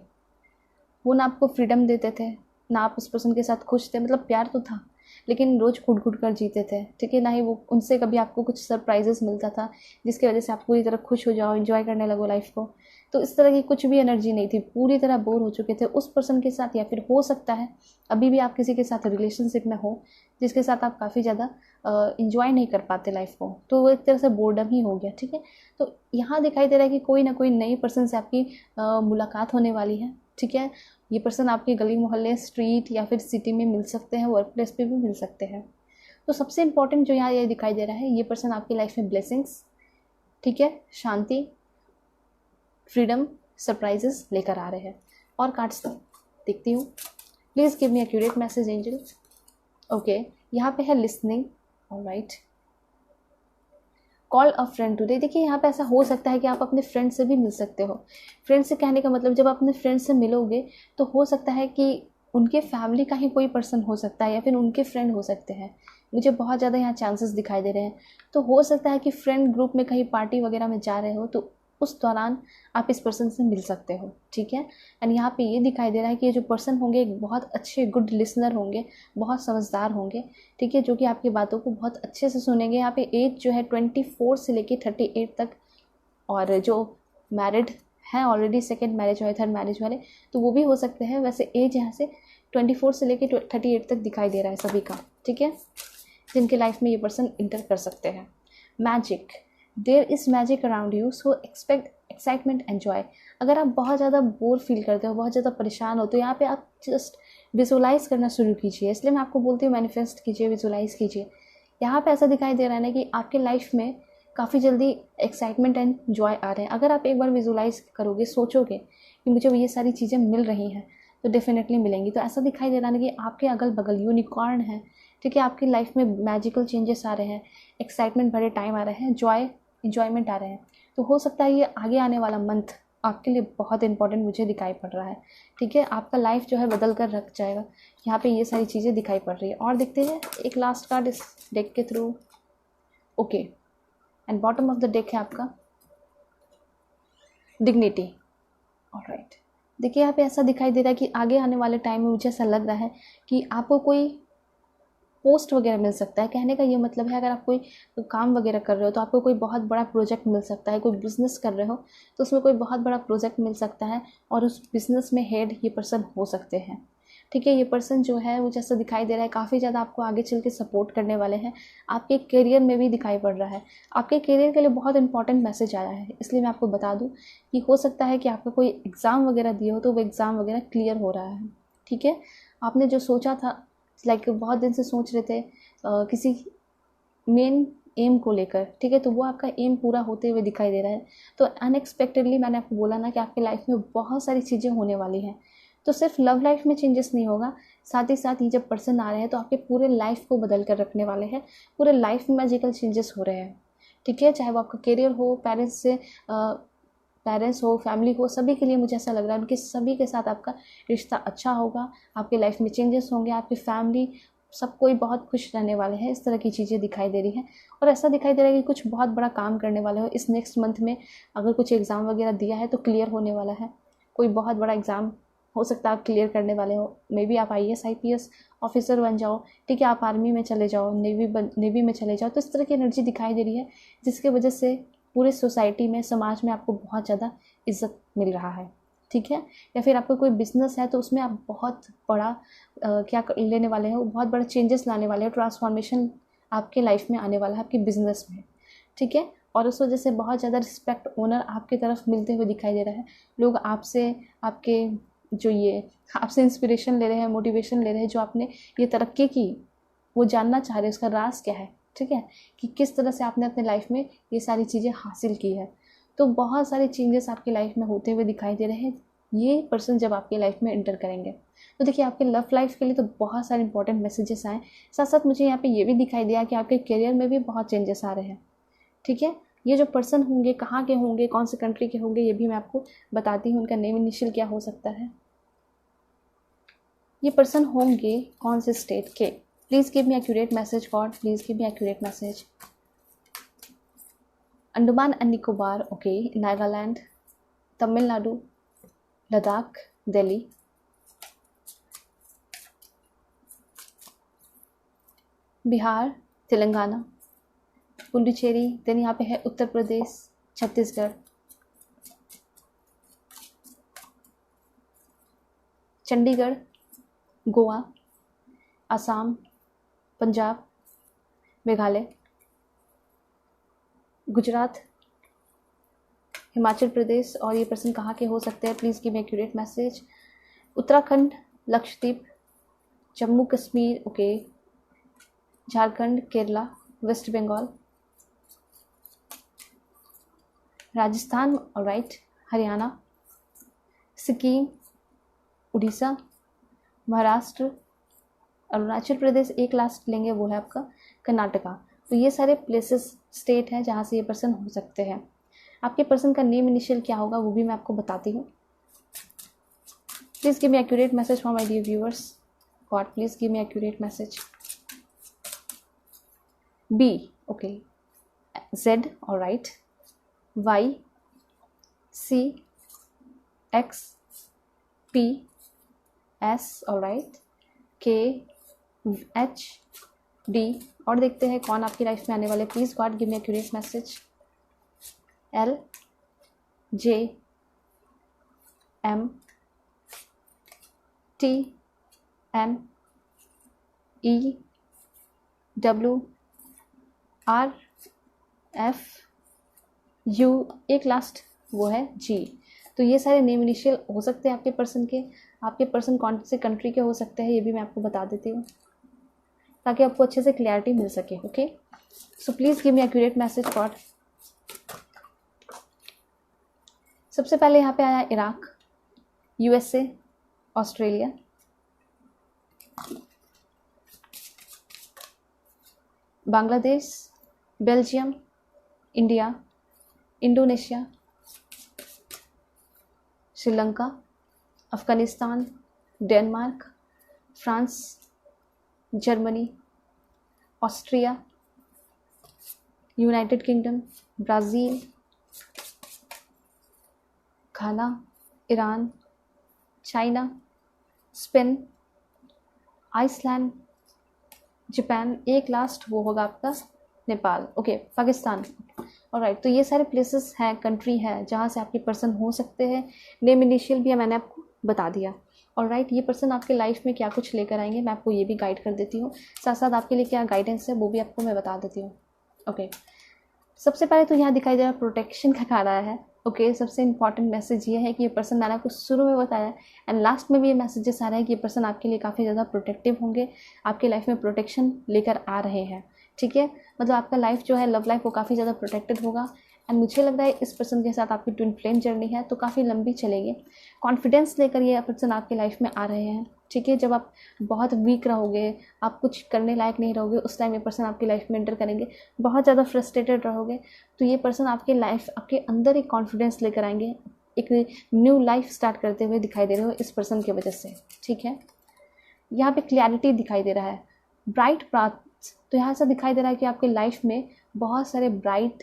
A: वो ना आपको फ्रीडम देते थे, ना आप उस पर्सन के साथ खुश थे, मतलब प्यार तो था लेकिन रोज़ घुट घुट कर जीते थे, ठीक है। ना ही वो उनसे कभी आपको कुछ सरप्राइजेस मिलता था जिसकी वजह से आप पूरी तरह खुश हो जाओ, एंजॉय करने लगो लाइफ को। तो इस तरह की कुछ भी एनर्जी नहीं थी, पूरी तरह बोर हो चुके थे उस पर्सन के साथ, या फिर हो सकता है अभी भी आप किसी के साथ रिलेशनशिप में हो जिसके साथ आप काफ़ी ज़्यादा इंजॉय नहीं कर पाते लाइफ को, तो वो एक तरह से बोर्डम ही हो गया, ठीक है। तो यहाँ दिखाई दे रहा है कि कोई ना कोई नई पर्सन से आपकी मुलाकात होने वाली है, ठीक है। ये पर्सन आपके गली मोहल्ले, स्ट्रीट या फिर सिटी में मिल सकते हैं, वर्क प्लेस पे भी मिल सकते हैं। तो सबसे इम्पॉर्टेंट जो यहाँ ये दिखाई दे रहा है, ये पर्सन आपकी लाइफ में ब्लेसिंग्स, ठीक है, शांति, फ्रीडम, सरप्राइजेस लेकर आ रहे हैं। और कार्ड्स देखती हूँ, please give me accurate message angel. Okay, यहाँ पे है लिसनिंग, ऑलराइट। कॉल अ फ्रेंड टुडे, देखिए यहाँ पे ऐसा हो सकता है कि आप अपने फ्रेंड से भी मिल सकते हो। फ्रेंड से कहने का मतलब, जब आप अपने फ्रेंड से मिलोगे तो हो सकता है कि उनके फैमिली का ही कोई पर्सन हो सकता है, या फिर उनके फ्रेंड हो सकते हैं। मुझे बहुत ज़्यादा यहाँ चांसेस दिखाई दे रहे हैं। तो हो सकता है कि फ्रेंड ग्रुप में कहीं पार्टी वगैरह में जा रहे हो, तो उस दौरान आप इस पर्सन से मिल सकते हो, ठीक है। एंड यहाँ पे ये दिखाई दे रहा है कि ये जो पर्सन होंगे एक बहुत अच्छे गुड लिसनर होंगे, बहुत समझदार होंगे, ठीक है, जो कि आपकी बातों को बहुत अच्छे से सुनेंगे। यहाँ पे एज जो है 24 से लेके 38 तक, और जो मैरिड हैं ऑलरेडी, सेकेंड मैरिज वाले, थर्ड मैरिज वाले, तो वो भी हो सकते हैं। वैसे एज यहाँ से 24 से लेके 38 तक दिखाई दे रहा है सभी का, ठीक है, जिनके लाइफ में ये पर्सन इंटर कर सकते हैं। Magic, there is magic around you, so expect excitement enjoy. अगर आप बहुत ज़्यादा बोर फील करते हो, बहुत ज़्यादा परेशान हो, तो यहाँ पे आप जस्ट विजुलाइज करना शुरू कीजिए। इसलिए मैं आपको बोलती हूँ मैनिफेस्ट कीजिए, विजुलाइज कीजिए। यहाँ पे ऐसा दिखाई दे रहा है ना कि आपके लाइफ में काफ़ी जल्दी एक्साइटमेंट एंड जॉय आ रहे हैं। अगर आप एक बार विजुलाइज करोगे, सोचोगे कि मुझे ये सारी चीज़ें मिल रही हैं, तो डेफिनेटली मिलेंगी। तो ऐसा दिखाई दे रहा है कि आपके अगल बगल यूनिकॉर्न है, ठीक है, आपकी लाइफ में मैजिकल चेंजेस आ रहे हैं, एक्साइटमेंट भरे टाइम आ रहे हैं, इंजॉयमेंट आ रहे हैं। तो हो सकता है ये आगे आने वाला मंथ आपके लिए बहुत इंपॉर्टेंट मुझे दिखाई पड़ रहा है, ठीक है। आपका लाइफ जो है बदल कर रख जाएगा। यहाँ पे ये सारी चीज़ें दिखाई पड़ रही है। और देखते हैं एक लास्ट कार्ड इस डेक के through. Okay, and bottom of the deck है आपका डिग्निटी। ऑलराइट, देखिए यहाँ पे ऐसा दिखाई दे रहा है कि आगे आने वाले टाइम में मुझे ऐसा लग रहा है कि आपको कोई पोस्ट वगैरह मिल सकता है। कहने का ये मतलब है, अगर आप कोई काम वगैरह कर रहे हो तो आपको कोई बहुत बड़ा प्रोजेक्ट मिल सकता है। कोई बिज़नेस कर रहे हो तो उसमें कोई बहुत बड़ा प्रोजेक्ट मिल सकता है, और उस बिज़नेस में हेड ये पर्सन हो सकते हैं, ठीक है। ये पर्सन जो है वो जैसा दिखाई दे रहा है काफ़ी ज़्यादा आपको आगे चल के सपोर्ट करने वाले हैं। आपके करियर में भी दिखाई पड़ रहा है। आपके करियर के लिए बहुत इंपॉर्टेंट मैसेज आया है, इसलिए मैं आपको बता दूं कि हो सकता है कि आपका कोई एग्ज़ाम वगैरह दिए हो तो वो एग्ज़ाम वगैरह क्लियर हो रहा है, ठीक है। आपने जो सोचा था, लाइक बहुत दिन से सोच रहे थे किसी मेन एम को लेकर, ठीक है, तो वो आपका एम पूरा होते हुए दिखाई दे रहा है। तो अनएक्सपेक्टेडली मैंने आपको बोला ना कि आपकी लाइफ में बहुत सारी चीज़ें होने वाली हैं। तो सिर्फ लव लाइफ में चेंजेस नहीं होगा, साथ ही साथ ये जब पर्सन आ रहे हैं तो आपके पूरे लाइफ को बदल कर रखने वाले हैं। पूरे लाइफ में मैजिकल चेंजेस हो रहे हैं, ठीक है। चाहे वो आपका करियर हो, पेरेंट्स हो, फैमिली हो, सभी के लिए मुझे ऐसा लग रहा है उनके सभी के साथ आपका रिश्ता अच्छा होगा। आपके लाइफ में चेंजेस होंगे, आपकी फैमिली सब कोई बहुत खुश रहने वाले हैं। इस तरह की चीज़ें दिखाई दे रही हैं। और ऐसा दिखाई दे रहा है कि कुछ बहुत बड़ा काम करने वाले हो इस नेक्स्ट मंथ में। अगर कुछ एग्ज़ाम वगैरह दिया है तो क्लियर होने वाला है। कोई बहुत बड़ा एग्ज़ाम हो सकता है आप क्लियर करने वाले हो। मे बी आप IAS IPS ऑफिसर बन जाओ, ठीक है, आप आर्मी में चले जाओ, नेवी में चले जाओ। तो इस तरह की एनर्जी दिखाई दे रही है, जिसकी वजह से पूरे सोसाइटी में, समाज में आपको बहुत ज़्यादा इज्जत मिल रहा है, ठीक है। या फिर आपका कोई बिजनेस है तो उसमें आप बहुत बड़ा लेने वाले हो, बहुत बड़ा चेंजेस लाने वाले हो, ट्रांसफॉर्मेशन आपके लाइफ में आने वाला है आपके बिजनेस में, ठीक है। और उस वजह से बहुत ज़्यादा रिस्पेक्ट, ऑनर आपकी तरफ मिलते हुए दिखाई दे रहा है। लोग आपसे आपके जो ये आपसे इंस्पिरेशन ले रहे हैं, मोटिवेशन ले रहे हैं, जो आपने ये तरक्की की वो जानना चाह रहे हैं उसका राज क्या है, ठीक है, कि किस तरह से आपने अपने लाइफ में ये सारी चीज़ें हासिल की है। तो बहुत सारे चेंजेस आपकी लाइफ में होते हुए दिखाई दे रहे हैं ये पर्सन जब आपकी लाइफ में एंटर करेंगे। तो देखिए आपके लव लाइफ के लिए तो बहुत सारे इंपॉर्टेंट मैसेजेस आए। साथ साथ मुझे यहाँ पे ये भी दिखाई दिया कि आपके करियर में भी बहुत चेंजेस आ रहे हैं, ठीक है। ये जो पर्सन होंगे कहाँ के होंगे, कौन से कंट्री के होंगे, ये भी मैं आपको बताती हूँ। उनका नेम इनिशियल क्या हो सकता है। ये पर्सन होंगे कौन से स्टेट के। Please give me accurate message God, please give me accurate message. Andaman and Nicobar, okay, Nagaland, Tamil Nadu, Ladakh, Delhi, Bihar, Telangana, Puducherry, then यहाँ पे है उत्तर प्रदेश, छत्तीसगढ़, चंडीगढ़, गोवा, असम, पंजाब, मेघालय, गुजरात, हिमाचल प्रदेश। और ये पर्सन कहाँ के हो सकते हैं, please give me accurate message. Uttarakhand, Lakshadweep, Jammu Kashmir, okay, Jharkhand, Kerala, West Bengal, Rajasthan, alright, Haryana, Sikkim, Orissa, Maharashtra, Arunachal Pradesh, एक लास्ट लेंगे वो है आपका कर्नाटका। तो ये सारे प्लेसेस, स्टेट हैं जहाँ से ये पर्सन हो सकते हैं। आपके पर्सन का नेम इनिशियल क्या होगा वो भी मैं आपको बताती हूँ। Please give me accurate message for my dear viewers. God please give me accurate message. B, okay, Z, alright, Y, CXPS, alright, KHD। और देखते हैं कौन आपकी लाइफ में आने वाले। Please God give me a curious message. LJMTNEWRFU, एक last वो है G। तो ये सारे नेम इनिशियल हो सकते हैं आपके पर्सन के। आपके पर्सन कौन से कंट्री के हो सकते हैं ये भी मैं आपको बता देती हूँ, ताकि आपको अच्छे से क्लैरिटी मिल सके। Okay, so please give me accurate message god. सबसे पहले यहाँ पे आया Iraq, USA, Australia, Bangladesh, Belgium, India, Indonesia, Sri Lanka, Afghanistan, Denmark, France, Germany, Austria, United Kingdom, Brazil, Ghana, Iran, China, Spain, Iceland, Japan, एक लास्ट वो होगा आपका नेपाल, ओके, पाकिस्तान। ऑलराइट, तो ये सारे प्लेसेस हैं, कंट्री है जहाँ से आपके पर्सन हो सकते हैं। नेम इनिशियल भी मैंने आपको बता दिया। ऑलराइट, ये पर्सन आपके लाइफ में क्या कुछ लेकर आएंगे मैं आपको ये भी गाइड कर देती हूँ, साथ साथ आपके लिए क्या गाइडेंस है वो भी आपको मैं बता देती हूँ। ओके, सबसे पहले तो यहाँ दिखाई दे रहा है प्रोटेक्शन का कार्ड आया है। ओके, सबसे इंपॉर्टेंट मैसेज ये है कि ये पर्सन, मैंने आपको शुरू में बताया एंड लास्ट में भी ये मैसेजेस आ रहे हैं कि ये पर्सन आपके लिए काफ़ी ज़्यादा प्रोटेक्टिव होंगे, आपके लाइफ में प्रोटेक्शन लेकर आ रहे हैं। ठीक है, मतलब आपका लाइफ जो है, लव लाइफ, वो काफ़ी ज़्यादा प्रोटेक्टेड होगा। एंड मुझे लग रहा है इस पर्सन के साथ आपकी ट्विन फ्लेम जर्नी है तो काफ़ी लंबी चलेगी। कॉन्फिडेंस लेकर ये पर्सन आपके लाइफ में आ रहे हैं। ठीक है, जब आप बहुत वीक रहोगे, आप कुछ करने लायक नहीं रहोगे, उस टाइम ये पर्सन आपकी लाइफ में एंटर करेंगे। बहुत ज़्यादा फ्रस्ट्रेटेड रहोगे तो ये पर्सन आपके लाइफ, आपके अंदर एक कॉन्फिडेंस लेकर आएंगे, एक न्यू लाइफ स्टार्ट करते हुए दिखाई दे रहे हो इस पर्सन की वजह से। ठीक है, यहाँ पे क्लैरिटी दिखाई दे रहा है, ब्राइट पाथ। तो यहाँ से दिखाई दे रहा है कि आपके लाइफ में बहुत सारे ब्राइट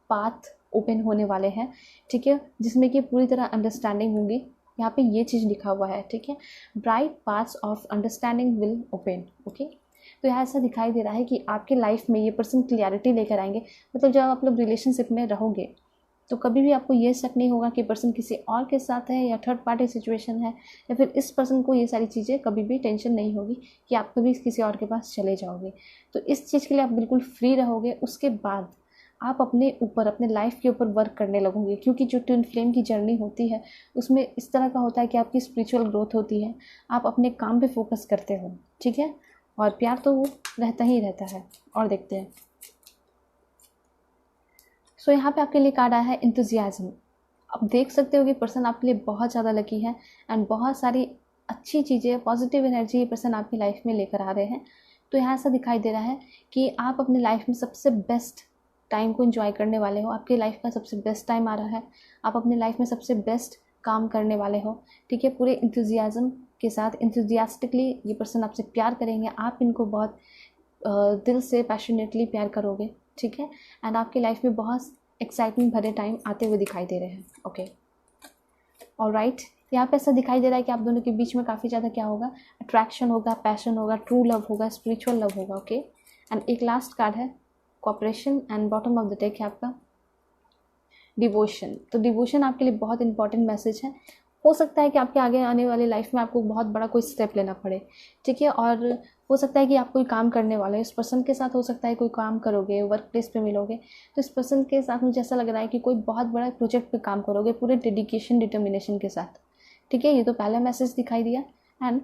A: पाथ ओपन होने वाले हैं। ठीक है, जिसमें कि पूरी तरह अंडरस्टैंडिंग होंगी। यहाँ पे ये चीज़ लिखा हुआ है। ठीक है, bright paths of understanding will open. Okay, तो यहाँ ऐसा दिखाई दे रहा है कि आपके लाइफ में ये पर्सन क्लियरिटी लेकर आएंगे। मतलब जब आप लोग रिलेशनशिप में रहोगे तो कभी भी आपको ये शक नहीं होगा कि पर्सन किसी और के साथ है या थर्ड पार्टी सिचुएशन है, या फिर इस पर्सन को ये सारी चीज़ें कभी भी टेंशन नहीं होगी कि आप कभी किसी और के पास चले जाओगे। तो इस चीज़ के लिए आप बिल्कुल फ्री रहोगे। उसके बाद आप अपने ऊपर, अपने लाइफ के ऊपर वर्क करने लगोगे, क्योंकि जो ट्विन फ्लेम की जर्नी होती है उसमें इस तरह का होता है कि आपकी स्पिरिचुअल ग्रोथ होती है, आप अपने काम पे फोकस करते हो। ठीक है, और प्यार तो वो रहता ही रहता है। और देखते हैं, सो यहाँ पे आपके लिए कार्ड आया है इंथुजियाज्म। आप देख सकते हो कि पर्सन आपके लिए बहुत ज़्यादा लकी है एंड बहुत सारी अच्छी चीज़ें, पॉजिटिव एनर्जी ये पर्सन आपकी लाइफ में लेकर आ रहे हैं। तो यहाँ ऐसा दिखाई दे रहा है कि आप अपनी लाइफ में सबसे बेस्ट टाइम को एंजॉय करने वाले हो। आपकी लाइफ का सबसे बेस्ट टाइम आ रहा है, आप अपनी लाइफ में सबसे बेस्ट काम करने वाले हो। ठीक है, पूरे इंथुजियाज्म के साथ, इंथुजियास्टिकली ये पर्सन आपसे प्यार करेंगे। आप इनको बहुत दिल से पैशनेटली प्यार करोगे। ठीक है, एंड आपकी लाइफ में बहुत एक्साइटमेंट भरे टाइम आते हुए दिखाई दे रहे हैं। ओके, ऑलराइट, यहाँ पे ऐसा दिखाई दे रहा है कि आप दोनों के बीच में काफ़ी ज़्यादा क्या होगा, अट्रैक्शन होगा, पैशन होगा, ट्रू लव होगा, स्पिरिचुअल लव होगा। ओके, एंड एक लास्ट कार्ड है cooperation and bottom of the deck है आपका डिवोशन। तो डिवोशन आपके लिए बहुत इंपॉर्टेंट मैसेज है। हो सकता है कि आपके आगे आने वाली लाइफ में आपको बहुत बड़ा कोई स्टेप लेना पड़े। ठीक है, और हो सकता है कि आप कोई काम करने वाले, इस पर्सन के साथ हो सकता है कोई काम करोगे, वर्क प्लेस पे मिलोगे, तो इस पर्सन के साथ मुझे ऐसा लग रहा है कि कोई बहुत बड़ा प्रोजेक्ट पे काम करोगे पूरे डेडिकेशन, डिटर्मिनेशन के साथ। ठीक है, ये तो पहला मैसेज दिखाई दिया। एंड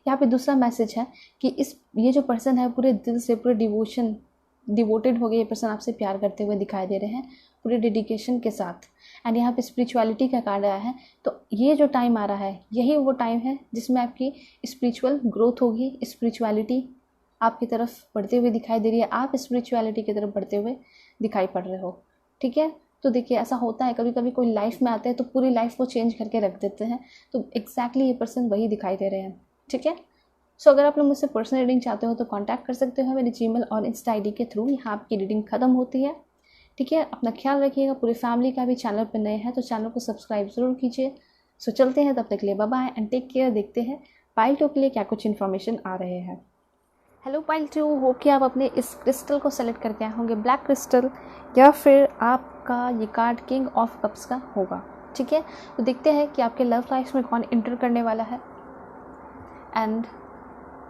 A: यहाँ पे दूसरा मैसेज है कि ये जो पर्सन है पूरे दिल से, पूरे डिवोटेड हो गए, ये पर्सन आपसे प्यार करते हुए दिखाई दे रहे हैं पूरे डेडिकेशन के साथ। एंड यहाँ पे स्पिरिचुअलिटी का कार्ड आया है। तो ये जो टाइम आ रहा है यही वो टाइम है जिसमें आपकी स्पिरिचुअल ग्रोथ होगी, स्पिरिचुअलिटी आपकी तरफ बढ़ते हुए दिखाई दे रही है, आप स्पिरिचुअलिटी की तरफ बढ़ते हुए दिखाई पड़ रहे हो। ठीक है, तो देखिए ऐसा होता है कभी कभी कोई लाइफ में आते हैं तो पूरी लाइफ को चेंज करके रख देते हैं। तो एग्जैक्टली ये पर्सन वही दिखाई दे रहे हैं। ठीक है, सो अगर आप लोग मुझसे पर्सनल रीडिंग चाहते हो तो कांटेक्ट कर सकते हो मेरे जीमेल और इंस्टा आईडी के थ्रू। यहाँ आपकी रीडिंग खत्म होती है। ठीक है, अपना ख्याल रखिएगा। पूरी फैमिली का भी चैनल पर नए हैं तो चैनल को सब्सक्राइब ज़रूर कीजिए। सो चलते हैं, तब तक के लिए bye bye and take care. देखते हैं पाइल 2 के लिए क्या कुछ इन्फॉर्मेशन आ रहे हैं। हेलो पाइल 2, होप कि आप अपने इस क्रिस्टल को सेलेक्ट करके आए होंगे, ब्लैक क्रिस्टल, या फिर आपका ये कार्ड किंग ऑफ कप्स का होगा। ठीक है, तो देखते हैं कि आपके लव लाइफ में कौन इंटर करने वाला है एंड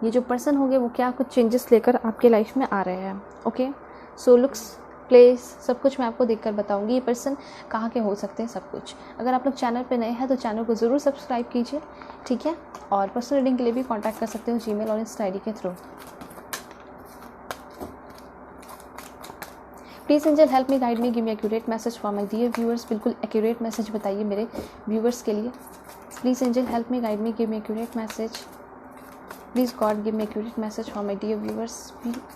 A: ये जो पर्सन होंगे वो क्या कुछ चेंजेस लेकर आपके लाइफ में आ रहे हैं। ओके, सो लुक्स, प्लेस, सब कुछ मैं आपको देखकर बताऊंगी, ये पर्सन कहाँ के हो सकते हैं, सब कुछ। अगर आप लोग चैनल पे नए हैं तो चैनल को ज़रूर सब्सक्राइब कीजिए। ठीक है, और पर्सनल रीडिंग के लिए भी कांटेक्ट कर सकते हो जीमेल और इंस्टा आईडी के थ्रू। Please angel help me, guide me, give me accurate message for my dear viewers. बिल्कुल एक्यूरेट मैसेज बताइए मेरे व्यूअर्स के लिए। Please angel help me, guide me, give me accurate message. Please God, give me accurate message for my dear viewers.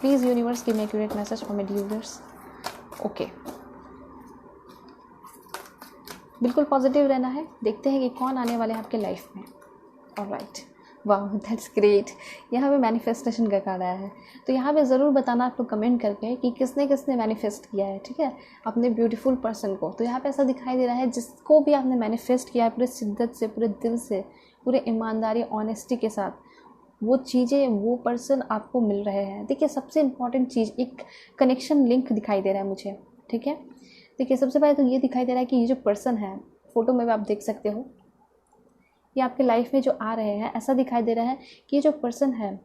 A: Please universe, give me accurate message for my dear viewers. Okay. बिल्कुल positive रहना है। देखते हैं कि कौन आने वाले हैं आपके लाइफ में। ऑलराइट, वाह दैट्स ग्रेट। यहाँ पे मैनिफेस्टेशन का कार्ड आया है, तो यहाँ पे ज़रूर बताना आप लोग कमेंट करके कि किसने किसने मैनिफेस्ट किया है। ठीक है, अपने ब्यूटीफुल पर्सन को। तो यहाँ पे ऐसा दिखाई दे रहा है जिसको भी आपने मैनिफेस्ट किया है पूरे शिद्दत से, पूरे दिल से, पूरे ईमानदारी, ऑनेस्टी के साथ, वो चीज़ें, वो पर्सन आपको मिल रहे हैं। देखिए, सबसे इम्पॉर्टेंट चीज़ एक कनेक्शन लिंक दिखाई दे रहा है मुझे। ठीक है, देखिए सबसे पहले तो ये दिखाई दे रहा है कि ये जो पर्सन है, फ़ोटो में भी आप देख सकते हो, ये आपके लाइफ में जो आ रहे हैं, ऐसा दिखाई दे रहा है कि ये जो पर्सन है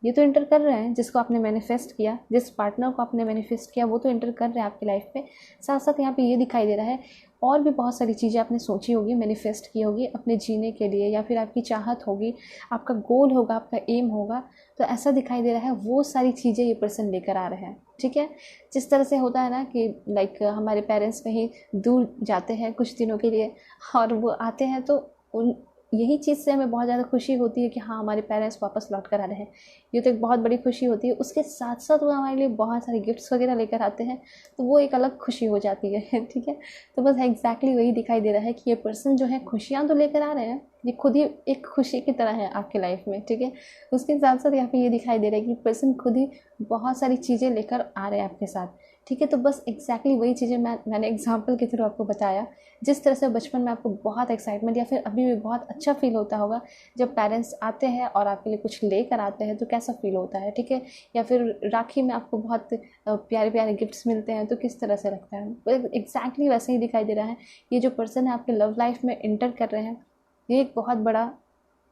A: ये तो इंटर कर रहे हैं, जिसको आपने मैनिफेस्ट किया, जिस पार्टनर को आपने मैनिफेस्ट किया वो तो इंटर कर रहे हैं आपकी लाइफ में। साथ साथ यहाँ पे ये दिखाई दे रहा है और भी बहुत सारी चीज़ें आपने सोची होगी, मैनिफेस्ट की होगी अपने जीने के लिए, या फिर आपकी चाहत होगी, आपका गोल होगा, आपका एम होगा। तो ऐसा दिखाई दे रहा है वो सारी चीज़ें ये पर्सन लेकर आ रहे हैं। ठीक है, जिस तरह से होता है ना कि लाइक हमारे पेरेंट्स कहीं दूर जाते हैं कुछ दिनों के लिए और वो आते हैं, तो उन यही चीज़ से हमें बहुत ज़्यादा खुशी होती है कि हाँ हमारे पेरेंट्स वापस लौट कर आ रहे हैं। ये तो एक बहुत बड़ी खुशी होती है। उसके साथ साथ वो हमारे लिए बहुत सारे गिफ्ट्स वगैरह लेकर आते हैं, तो वो एक अलग खुशी हो जाती है। ठीक है, तो बस एग्जैक्टली वही दिखाई दे रहा है कि ये पर्सन जो है खुशियाँ तो लेकर आ रहे हैं, ये खुद ही एक खुशी की तरह है आपके लाइफ में। ठीक है, उसके साथ साथ यहाँ पे ये दिखाई दे रहा है कि पर्सन खुद ही बहुत सारी चीज़ें लेकर आ रहे हैं आपके साथ। ठीक है, तो बस एग्जैक्टली वही चीज़ें मैंने एग्जांपल के थ्रू आपको बताया। जिस तरह से बचपन में आपको बहुत एक्साइटमेंट या फिर अभी भी बहुत अच्छा फील होता होगा जब पेरेंट्स आते हैं और आपके लिए कुछ लेकर आते हैं, तो कैसा फील होता है। ठीक है, या फिर राखी में आपको बहुत प्यारे प्यारे गिफ्ट्स मिलते हैं तो किस तरह से लगता है। एग्जैक्टली वैसे ही दिखाई दे रहा है। ये जो पर्सन है आपके लव लाइफ में इंटर कर रहे हैं, ये एक बहुत बड़ा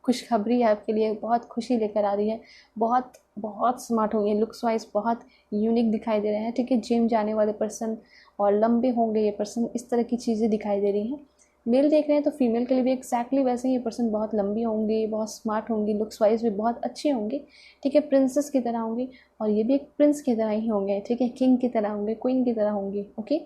A: खुशखबरी है आपके लिए, बहुत खुशी लेकर आ रही है। बहुत बहुत स्मार्ट होंगे, लुक्स वाइज बहुत यूनिक दिखाई दे रहे हैं। ठीक है, जिम जाने वाले पर्सन और लंबे होंगे ये पर्सन, इस तरह की चीज़ें दिखाई दे रही हैं। मेल देख रहे हैं तो फीमेल के लिए भी एक्जैक्टली वैसे ही ये पर्सन बहुत लंबी होंगी, बहुत स्मार्ट होंगी, लुक्स वाइज भी बहुत अच्छी होंगी। ठीक है, प्रिंसेस की तरह होंगी और ये भी एक प्रिंस की तरह ही होंगे। ठीक है, किंग की तरह होंगे, क्वीन की तरह होंगी। ओके,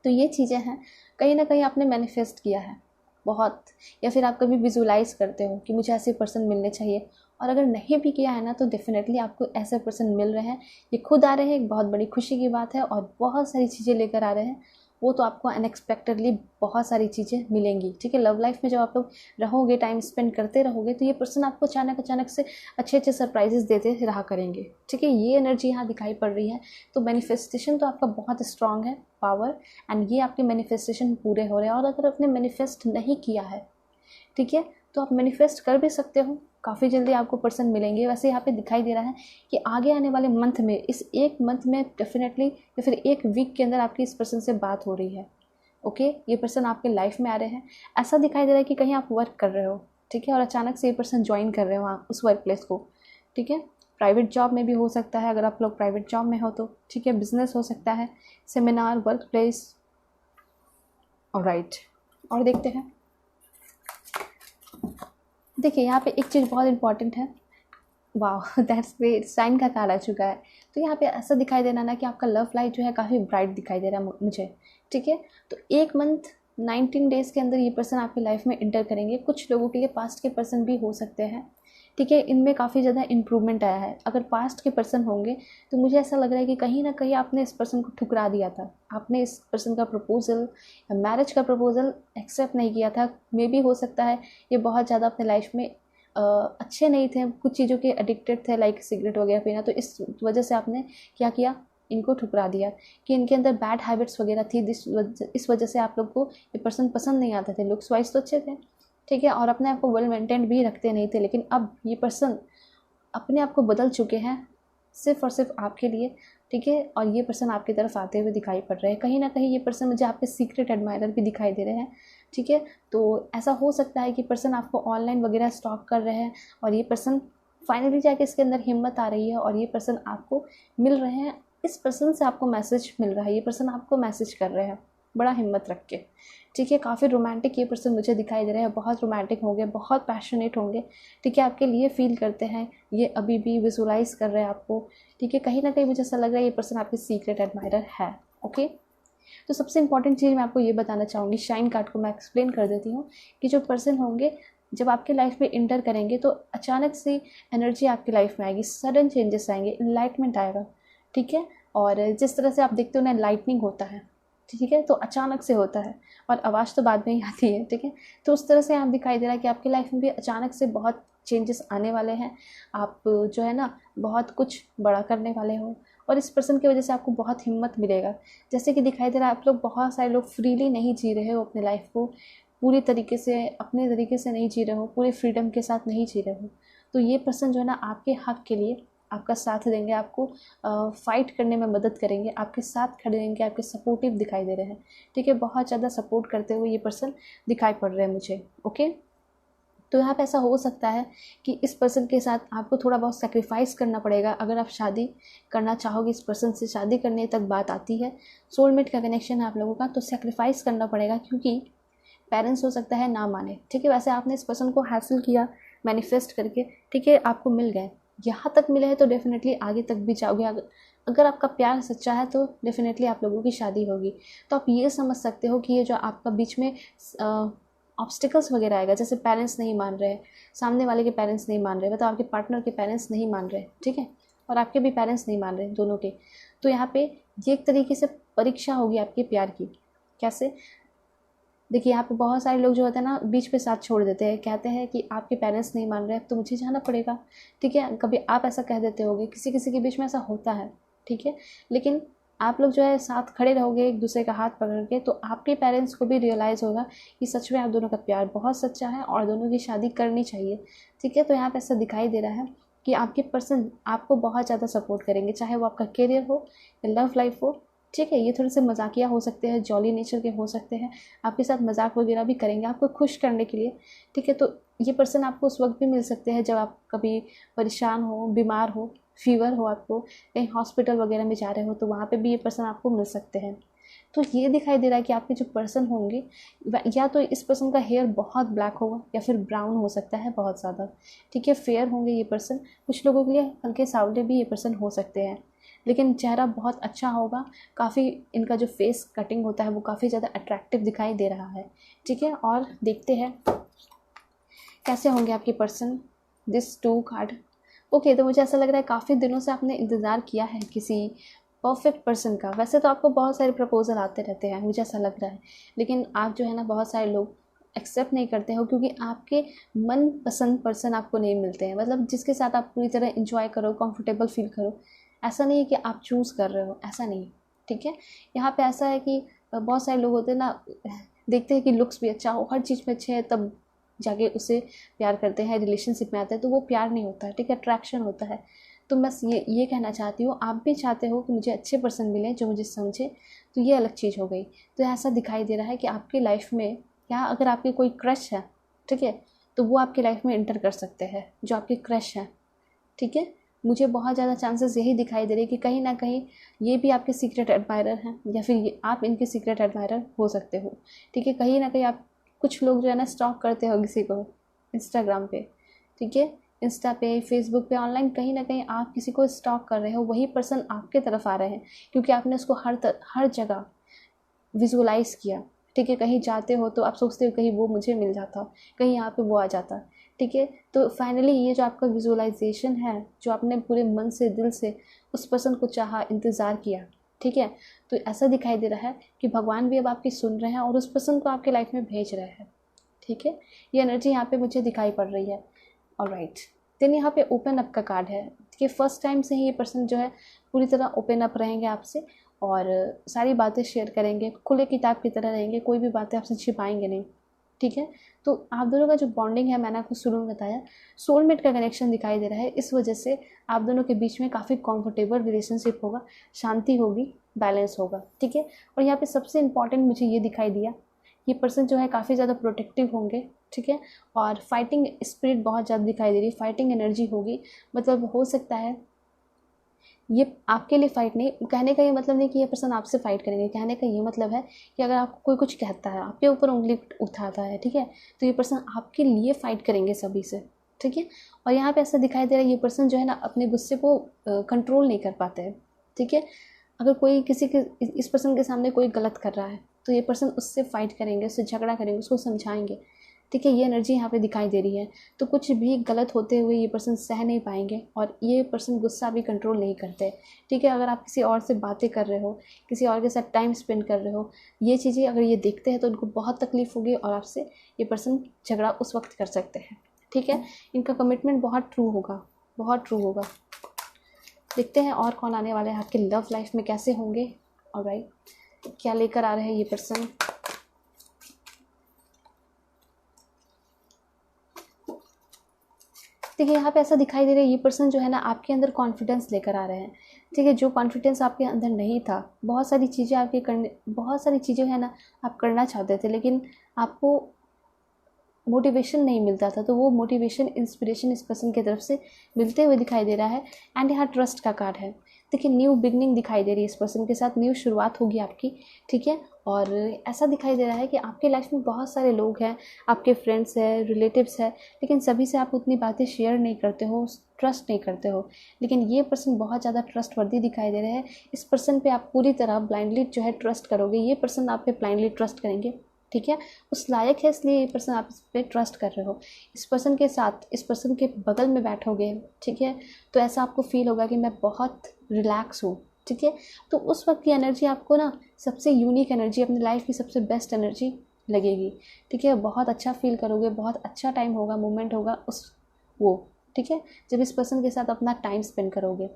A: तो ये चीज़ें हैं, कहीं ना कहीं आपने मैनिफेस्ट किया है बहुत, या फिर आप कभी विजुलाइज करते हो कि मुझे ऐसे पर्सन मिलने चाहिए। और अगर नहीं भी किया है ना, तो डेफिनेटली आपको ऐसे पर्सन मिल रहे हैं, ये खुद आ रहे हैं, एक बहुत बड़ी खुशी की बात है। और बहुत सारी चीज़ें लेकर आ रहे हैं, वो तो आपको अनएक्सपेक्टेडली बहुत सारी चीज़ें मिलेंगी। ठीक है, लव लाइफ में जब आप लोग रहोगे, टाइम स्पेंड करते रहोगे, तो ये पर्सन आपको अचानक अचानक से अच्छे अच्छे सरप्राइजेस देते रहा करेंगे। ठीक है, ये एनर्जी यहाँ दिखाई पड़ रही है। तो मैनिफेस्टेशन तो आपका बहुत स्ट्रांग है, पावर, एंड ये आपके मैनिफेस्टेशन पूरे हो रहे हैं। और अगर आपने मैनिफेस्ट नहीं किया है, ठीक है, तो आप मैनिफेस्ट कर भी सकते हो, काफ़ी जल्दी आपको पर्सन मिलेंगे। वैसे यहाँ पे दिखाई दे रहा है कि आगे आने वाले मंथ में, इस एक मंथ में डेफिनेटली, या फिर एक वीक के अंदर आपकी इस पर्सन से बात हो रही है। ओके, ये पर्सन आपके लाइफ में आ रहे हैं। ऐसा दिखाई दे रहा है कि कहीं आप वर्क कर रहे हो, ठीक है, और अचानक से ये पर्सन ज्वाइन कर रहे हो वहाँ उस वर्क प्लेस को। ठीक है, प्राइवेट जॉब में भी हो सकता है, अगर आप लोग प्राइवेट जॉब में हो तो। ठीक है, बिजनेस हो सकता है, सेमिनार, वर्क प्लेस। ऑलराइट, और देखते हैं। देखिए यहाँ पे एक चीज़ बहुत इंपॉर्टेंट है। वाह दैट्स ग्रेट, साइन का कार्ड आ चुका है। तो यहाँ पे ऐसा दिखाई देना ना कि आपका लव लाइफ जो है काफ़ी ब्राइट दिखाई दे रहा है मुझे। ठीक है, तो एक मंथ 19 डेज़ के अंदर ये पर्सन आपकी लाइफ में इंटर करेंगे। कुछ लोगों के लिए पास्ट के पर्सन भी हो सकते हैं। ठीक है, इनमें काफ़ी ज़्यादा इम्प्रूवमेंट आया है। अगर पास्ट के पर्सन होंगे तो मुझे ऐसा लग रहा है कि कहीं ना कहीं आपने इस पर्सन को ठुकरा दिया था, आपने इस पर्सन का प्रपोजल या मैरिज का प्रपोजल एक्सेप्ट नहीं किया था। मे भी हो सकता है ये बहुत ज़्यादा अपने लाइफ में अच्छे नहीं थे, कुछ चीज़ों के एडिक्टेड थे, लाइक सिगरेट वगैरह पीना। तो इस वजह से आपने क्या किया, इनको ठुकरा दिया, कि इनके अंदर बैड हैबिट्स वगैरह थी, इस वजह से आप लोग को ये पर्सन पसंद नहीं आते थे। लुक्स वाइज तो अच्छे थे, ठीक है, और अपने आप को वेल मेंटेन्ड भी रखते नहीं थे, लेकिन अब ये पर्सन अपने आप को बदल चुके हैं सिर्फ़ और सिर्फ आपके लिए, ठीक है। और ये पर्सन आपकी तरफ आते हुए दिखाई पड़ रहे हैं। कहीं ना कहीं ये पर्सन मुझे आपके सीक्रेट एडमायरर भी दिखाई दे रहे हैं, ठीक है। तो ऐसा हो सकता है कि पर्सन आपको ऑनलाइन वगैरह स्टॉक कर रहे हैं, और ये पर्सन फाइनली जाके इसके अंदर हिम्मत आ रही है, और ये पर्सन आपको मिल रहे हैं। इस पर्सन से आपको मैसेज मिल रहा है, ये पर्सन आपको मैसेज कर रहे हैं बड़ा हिम्मत रख के, ठीक है। काफ़ी रोमांटिक ये पर्सन मुझे दिखाई दे रहे हैं, बहुत रोमांटिक होंगे, बहुत पैशनेट होंगे, ठीक है, आपके लिए फील करते हैं, ये अभी भी विजुलाइज कर रहे हैं आपको, ठीक है। कहीं ना कहीं मुझे ऐसा लग रहा है ये पर्सन आपके सीक्रेट एडमायरर है, ओके। तो सबसे इंपॉर्टेंट चीज़ मैं आपको ये बताना चाहूँगी, शाइन कार्ड को मैं एक्सप्लेन कर देती हूँ कि जो पर्सन होंगे जब आपके लाइफ में इंटर करेंगे तो अचानक से एनर्जी आपकी लाइफ में आएगी, सडन चेंजेस आएंगे, इनलाइटमेंट आएगा, ठीक है। और जिस तरह से आप देखते हो ना लाइटनिंग होता है, ठीक है, तो अचानक से होता है और आवाज़ तो बाद में ही आती है, ठीक है। तो उस तरह से आप दिखाई दे रहा है कि आपकी लाइफ में भी अचानक से बहुत चेंजेस आने वाले हैं। आप जो है ना बहुत कुछ बड़ा करने वाले हो, और इस पर्सन की वजह से आपको बहुत हिम्मत मिलेगा। जैसे कि दिखाई दे रहा है आप लोग, बहुत सारे लोग फ्रीली नहीं जी रहे हो अपने लाइफ को, पूरी तरीके से अपने तरीके से नहीं जी रहे हो, पूरे फ्रीडम के साथ नहीं जी रहे हो। तो ये पर्सन जो है ना आपके हक के लिए आपका साथ देंगे, आपको फाइट करने में मदद करेंगे, आपके साथ खड़े रहेंगे, आपके सपोर्टिव दिखाई दे रहे हैं, ठीक है। बहुत ज़्यादा सपोर्ट करते हुए ये पर्सन दिखाई पड़ रहे हैं मुझे, ओके। तो यहाँ पे ऐसा हो सकता है कि इस पर्सन के साथ आपको थोड़ा बहुत सेक्रीफाइस करना पड़ेगा। अगर आप शादी करना चाहोगे, इस पर्सन से शादी करने तक बात आती है, सोलमेट का कनेक्शन है आप लोगों का, तो सेक्रीफाइस करना पड़ेगा, क्योंकि पेरेंट्स हो सकता है ना माने, ठीक है। वैसे आपने इस पर्सन को हासिल किया मैनिफेस्ट करके, ठीक है, आपको मिल गए, यहाँ तक मिले हैं तो डेफिनेटली आगे तक भी जाओगे। अगर आपका प्यार सच्चा है तो डेफिनेटली आप लोगों की शादी होगी। तो आप ये समझ सकते हो कि ये जो आपका बीच में ऑब्स्टिकल्स वगैरह आएगा, जैसे पेरेंट्स नहीं मान रहे, सामने वाले के पेरेंट्स नहीं मान रहे, मतलब आपके पार्टनर के पेरेंट्स नहीं मान रहे, ठीक है, और आपके भी पेरेंट्स नहीं मान रहे, दोनों के। तो यहाँ पे ये एक तरीके से परीक्षा होगी आपके प्यार की। कैसे? देखिए, यहाँ पे बहुत सारे लोग जो होते हैं ना बीच पे साथ छोड़ देते हैं, कहते हैं कि आपके पेरेंट्स नहीं मान रहे तो मुझे जाना पड़ेगा, ठीक है। कभी आप ऐसा कह देते होगे, किसी किसी के बीच में ऐसा होता है, ठीक है। लेकिन आप लोग जो है साथ खड़े रहोगे एक दूसरे का हाथ पकड़ के, तो आपके पेरेंट्स को भी रियलाइज़ होगा कि सच में आप दोनों का प्यार बहुत सच्चा है और दोनों की शादी करनी चाहिए, ठीक है। तो यहाँ पे ऐसा दिखाई दे रहा है कि आपके पर्सन आपको बहुत ज़्यादा सपोर्ट करेंगे, चाहे वो आपका करियर हो या लव लाइफ हो, ठीक है। ये थोड़े से मजाकिया हो सकते हैं, जॉली नेचर के हो सकते हैं, आपके साथ मजाक वगैरह भी करेंगे आपको खुश करने के लिए, ठीक है। तो ये पर्सन आपको उस वक्त भी मिल सकते हैं जब आप कभी परेशान हो, बीमार हो, फीवर हो, आपको कहीं हॉस्पिटल वगैरह में जा रहे हो, तो वहाँ पे भी ये पर्सन आपको मिल सकते हैं। तो ये दिखाई दे रहा है कि आपके जो पर्सन होंगे, या तो इस पर्सन का हेयर बहुत ब्लैक होगा या फिर ब्राउन हो सकता है बहुत ज़्यादा, ठीक है। फेयर होंगे ये पर्सन, कुछ लोगों के लिए हल्के सावले भी ये पर्सन हो सकते हैं, लेकिन चेहरा बहुत अच्छा होगा, काफ़ी इनका जो फेस कटिंग होता है वो काफ़ी ज़्यादा अट्रैक्टिव दिखाई दे रहा है, ठीक है। और देखते हैं कैसे होंगे आपके पर्सन। This 2 card, okay. तो मुझे ऐसा लग रहा है काफ़ी दिनों से आपने इंतज़ार किया है किसी परफेक्ट पर्सन का। वैसे तो आपको बहुत सारे प्रपोजल आते रहते हैं, मुझे ऐसा लग रहा है, लेकिन आप जो है ना बहुत सारे लोग एक्सेप्ट नहीं करते हो, क्योंकि आपके मन पसंद पर्सन आपको नहीं मिलते हैं, मतलब जिसके साथ आप पूरी तरह इंजॉय करो, कंफर्टेबल फील करो। ऐसा नहीं है कि आप चूज़ कर रहे हो, ऐसा नहीं, ठीक है। यहाँ पे ऐसा है कि बहुत सारे लोग होते हैं ना, देखते हैं कि लुक्स भी अच्छा हो, हर चीज़ में अच्छे है, तब जाके उसे प्यार करते हैं, रिलेशनशिप में आते हैं, तो वो प्यार नहीं होता है, ठीक है, अट्रैक्शन होता है। तो बस ये कहना चाहती हूँ, आप भी चाहते हो कि मुझे अच्छे पर्सन मिलें जो मुझे समझे, तो ये अलग चीज़ हो गई। तो ऐसा दिखाई दे रहा है कि आपकी लाइफ में, या अगर आपके कोई क्रश है, ठीक है, तो वो आपकी लाइफ में इंटर कर सकते हैं, जो आपके क्रश हैं, ठीक है। मुझे बहुत ज़्यादा चांसेस यही दिखाई दे रहे हैं कि कहीं ना कहीं ये भी आपके सीक्रेट एडमायरर हैं, या फिर ये आप इनके सीक्रेट एडमायरर हो सकते हो, ठीक है। कहीं ना कहीं आप, कुछ लोग जो है ना स्टॉक करते हो किसी को इंस्टाग्राम पे, ठीक है, इंस्टा पे, फेसबुक पे, ऑनलाइन कहीं ना कहीं आप किसी को स्टॉक कर रहे हो, वही पर्सन आपके तरफ आ रहे हैं, क्योंकि आपने उसको हर जगह विजुअलाइज़ किया, ठीक है। कहीं जाते हो तो आप सोचते हो कहीं वो मुझे मिल जाता, कहीं यहाँ पे वो आ जाता, ठीक है। तो फाइनली ये जो आपका विजुअलाइजेशन है, जो आपने पूरे मन से, दिल से उस पर्सन को चाहा, इंतज़ार किया, ठीक है, तो ऐसा दिखाई दे रहा है कि भगवान भी अब आपकी सुन रहे हैं और उस पर्सन को आपके लाइफ में भेज रहे हैं, ठीक है। ये एनर्जी यहाँ पे मुझे दिखाई पड़ रही है। ऑलराइट, देन यहाँ पे ओपन अप का कार्ड है कि फर्स्ट टाइम से ही ये पर्सन जो है पूरी तरह ओपन अप रहेंगे आपसे और सारी बातें शेयर करेंगे, खुले किताब की तरह रहेंगे, कोई भी बातें आपसे छिपाएंगे नहीं, ठीक है। तो आप दोनों का जो बॉन्डिंग है, मैंने आपको शुरू में बताया, सोलमेट का कनेक्शन दिखाई दे रहा है। इस वजह से आप दोनों के बीच में काफ़ी कंफर्टेबल रिलेशनशिप होगा, शांति होगी, बैलेंस होगा, ठीक है। और यहाँ पे सबसे इम्पॉर्टेंट मुझे ये दिखाई दिया, ये पर्सन जो है काफ़ी ज़्यादा प्रोटेक्टिव होंगे, ठीक है। और फाइटिंग स्पिरिट बहुत ज़्यादा दिखाई दे रही है, फाइटिंग एनर्जी होगी। मतलब हो सकता है ये आपके लिए फ़ाइट नहीं, कहने का ये मतलब नहीं कि ये पर्सन आपसे फ़ाइट करेंगे, कहने का ये मतलब है कि अगर आपको कोई कुछ कहता है, आपके ऊपर उंगली उठाता है, ठीक है, तो ये पर्सन आपके लिए फ़ाइट करेंगे सभी से, ठीक है। और यहाँ पे ऐसा दिखाई दे रहा है ये पर्सन जो है ना अपने गुस्से को कंट्रोल नहीं कर पाते हैं, ठीक है। अगर कोई किसी के इस पर्सन के सामने कोई गलत कर रहा है तो ये पर्सन उससे फ़ाइट करेंगे, उससे झगड़ा करेंगे, उसको समझाएंगे, ठीक है। ये एनर्जी यहाँ पे दिखाई दे रही है। तो कुछ भी गलत होते हुए ये पर्सन सह नहीं पाएंगे और ये पर्सन गुस्सा भी कंट्रोल नहीं करते, ठीक है। अगर आप किसी और से बातें कर रहे हो, किसी और के साथ टाइम स्पेंड कर रहे हो, ये चीज़ें अगर ये देखते हैं तो उनको बहुत तकलीफ़ होगी और आपसे ये पर्सन झगड़ा उस वक्त कर सकते हैं, ठीक है। इनका कमिटमेंट बहुत ट्रू होगा, बहुत ट्रू होगा। देखते हैं और कौन आने वाले हैं आपके लव लाइफ में, कैसे होंगे, ऑलराइट, क्या लेकर आ रहे हैं ये पर्सन। देखिए यहाँ पे ऐसा दिखाई दे रहा है ये पर्सन जो है ना आपके अंदर कॉन्फिडेंस लेकर आ रहे हैं, ठीक है। जो कॉन्फिडेंस आपके अंदर नहीं था, बहुत सारी चीज़ें आपके करने, बहुत सारी चीज़ें है ना आप करना चाहते थे लेकिन आपको मोटिवेशन नहीं मिलता था, तो वो मोटिवेशन, इंस्पिरेशन इस पर्सन की तरफ से मिलते हुए दिखाई दे रहा है। एंड यहाँ ट्रस्ट का कार्ड है। देखिए न्यू बिगनिंग दिखाई दे रही है इस पर्सन के साथ, न्यू शुरुआत होगी आपकी, ठीक है। और ऐसा दिखाई दे रहा है कि आपके लाइफ में बहुत सारे लोग हैं, आपके फ्रेंड्स हैं, रिलेटिव्स हैं, लेकिन सभी से आप उतनी बातें शेयर नहीं करते हो, ट्रस्ट नहीं करते हो। लेकिन ये पर्सन बहुत ज़्यादा ट्रस्टवर्दी दिखाई दे रहे हैं। इस पर्सन पे आप पूरी तरह ब्लाइंडली जो है ट्रस्ट करोगे, ये पर्सन आप पे ब्लाइंडली ट्रस्ट करेंगे, ठीक है। उस लायक है इसलिए ये पर्सन आप इस पर ट्रस्ट कर रहे हो। इस पर्सन के साथ, इस पर्सन के बगल में बैठोगे, ठीक है, तो ऐसा आपको फील होगा कि मैं बहुत रिलैक्स हूँ, ठीक है। तो उस वक्त की एनर्जी आपको ना सबसे यूनिक एनर्जी, अपनी लाइफ की सबसे बेस्ट एनर्जी लगेगी, ठीक है। बहुत अच्छा फील करोगे, बहुत अच्छा टाइम होगा, मोमेंट होगा उस वो, ठीक है, जब इस पर्सन के साथ अपना टाइम स्पेंड करोगे।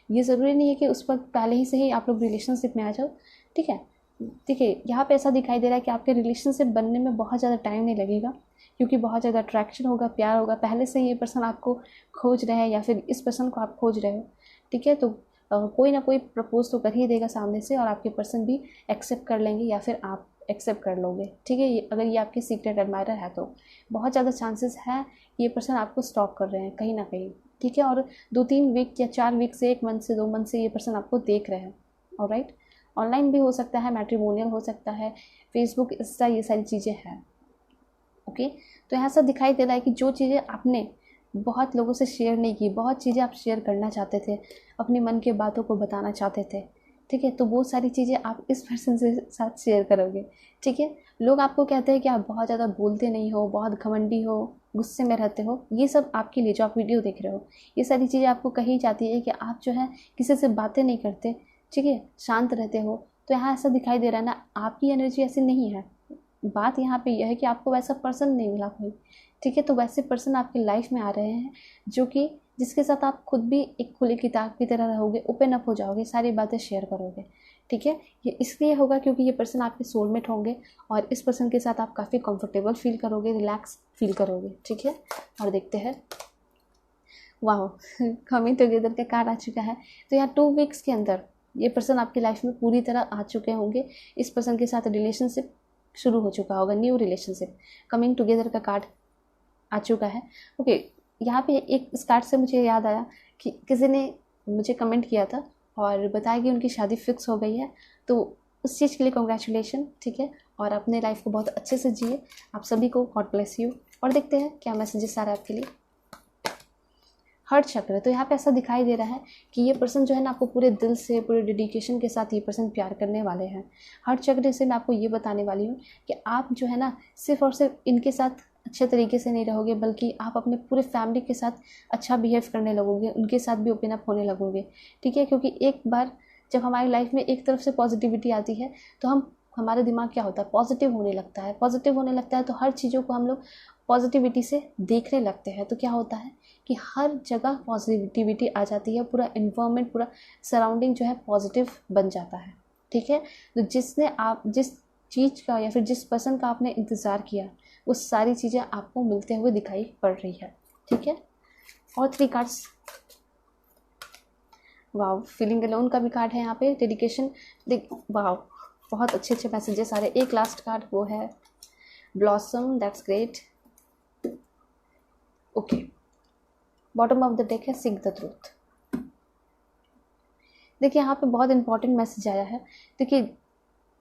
A: ये ज़रूरी नहीं है कि उस वक्त पहले ही से ही आप लोग रिलेशनशिप में आ जाओ, ठीक है। देखिए यहाँ पे ऐसा दिखाई दे रहा है कि आपके रिलेशनशिप बनने में बहुत ज़्यादा टाइम नहीं लगेगा, क्योंकि बहुत ज़्यादा अट्रैक्शन होगा, प्यार होगा, पहले से ये पर्सन आपको खोज रहे हैं या फिर इस पर्सन को आप खोज रहे हो, ठीक है। तो कोई ना कोई प्रपोज तो कर ही देगा सामने से और आपके पर्सन भी एक्सेप्ट कर लेंगे या फिर आप एक्सेप्ट कर लोगे, ठीक है। अगर ये आपके सीक्रेट एडमायरर है तो बहुत ज़्यादा चांसेस है ये पर्सन आपको स्टॉक कर रहे हैं कहीं ना कहीं, ठीक है। और 2-3 वीक या 4 वीक से, 1 मंथ से, 2 मंथ से ये पर्सन आपको देख रहे हैं, ऑलराइट। ऑनलाइन भी हो सकता है, मैट्रिमोनियल हो सकता है, फेसबुक, इंस्टा, ये सारी चीज़ें हैं, ओके। तो यहाँ सब दिखाई दे रहा है कि जो चीज़ें आपने बहुत लोगों से शेयर नहीं की, बहुत चीज़ें आप शेयर करना चाहते थे, अपने मन के बातों को बताना चाहते थे, ठीक है, तो वो सारी चीज़ें आप इस पर्सन से साथ शेयर करोगे, ठीक है। लोग आपको कहते हैं कि आप बहुत ज़्यादा बोलते नहीं हो, बहुत घमंडी हो, गुस्से में रहते हो, ये सब आपके लिए, जो आप वीडियो देख रहे हो, ये सारी चीज़ें आपको कही जाती है कि आप जो है किसी से बातें नहीं करते, ठीक है, शांत रहते हो। तो यहाँ ऐसा दिखाई दे रहा है ना, आपकी एनर्जी ऐसी नहीं है। बात यहाँ पे यह है कि आपको वैसा पर्सन नहीं मिला कोई, ठीक है। तो वैसे पर्सन आपकी लाइफ में आ रहे हैं जो कि जिसके साथ आप खुद भी एक खुली किताब की तरह रहोगे, ओपन अप हो जाओगे, सारी बातें शेयर करोगे, ठीक है। ये इसलिए होगा क्योंकि ये पर्सन आपके सोलमेट होंगे और इस पर्सन के साथ आप काफ़ी कंफर्टेबल फील करोगे, रिलैक्स फील करोगे, ठीक है। और देखते हैं, वाह, कमिंग टुगेदर का कार्ड आ चुका है। तो यहाँ 2 वीक्स के अंदर ये पर्सन आपकी लाइफ में पूरी तरह आ चुके होंगे। इस पर्सन के साथ रिलेशनशिप शुरू हो चुका होगा, न्यू रिलेशनशिप, कमिंग टुगेदर का कार्ड आ चुका है, ओके। यहाँ पे एक इस कार्ड से मुझे याद आया कि किसी ने मुझे कमेंट किया था और बताया कि उनकी शादी फिक्स हो गई है, तो उस चीज़ के लिए कॉन्ग्रेचुलेशन, ठीक है। और अपने लाइफ को बहुत अच्छे से जिए, आप सभी को गॉड ब्लेस यू। और देखते हैं क्या मैसेजेस आ रहा है आपके लिए। हार्ट चक्र, तो यहाँ पे ऐसा दिखाई दे रहा है कि ये पर्सन जो है ना आपको पूरे दिल से, पूरे डेडिकेशन के साथ ये पर्सन प्यार करने वाले हैं। हार्ट चक्र से मैं आपको ये बताने वाली हूँ कि आप जो है ना सिर्फ और सिर्फ इनके साथ अच्छे तरीके से नहीं रहोगे, बल्कि आप अपने पूरे फैमिली के साथ अच्छा बिहेव करने लगोगे, उनके साथ भी ओपन अप होने लगोगे, ठीक है। क्योंकि एक बार जब हमारी लाइफ में एक तरफ से पॉजिटिविटी आती है तो हमारा दिमाग क्या होता है, पॉजिटिव होने लगता है। पॉजिटिव होने लगता है तो हर चीज़ों को हम लोग पॉजिटिविटी से देखने लगते हैं। तो क्या होता है कि हर जगह पॉजिटिविटी आ जाती है, पूरा इन्वायरमेंट, पूरा सराउंडिंग जो है पॉजिटिव बन जाता है। ठीक है, तो जिस चीज़ का या फिर जिस पर्सन का आपने इंतज़ार किया वो सारी चीज़ें आपको मिलते हुए दिखाई पड़ रही है। ठीक है, और 3 कार्ड्स, वाह, फीलिंग अलोन का भी कार्ड है यहाँ पे, डेडिकेशन, वाह, बहुत अच्छे अच्छे मैसेजेस आ रहे हैं। एक लास्ट कार्ड वो है blossom, that's great. Okay, bottom of the deck है सीक द ट्रूथ। देखिए यहाँ पे बहुत इंपॉर्टेंट मैसेज आया है। देखिए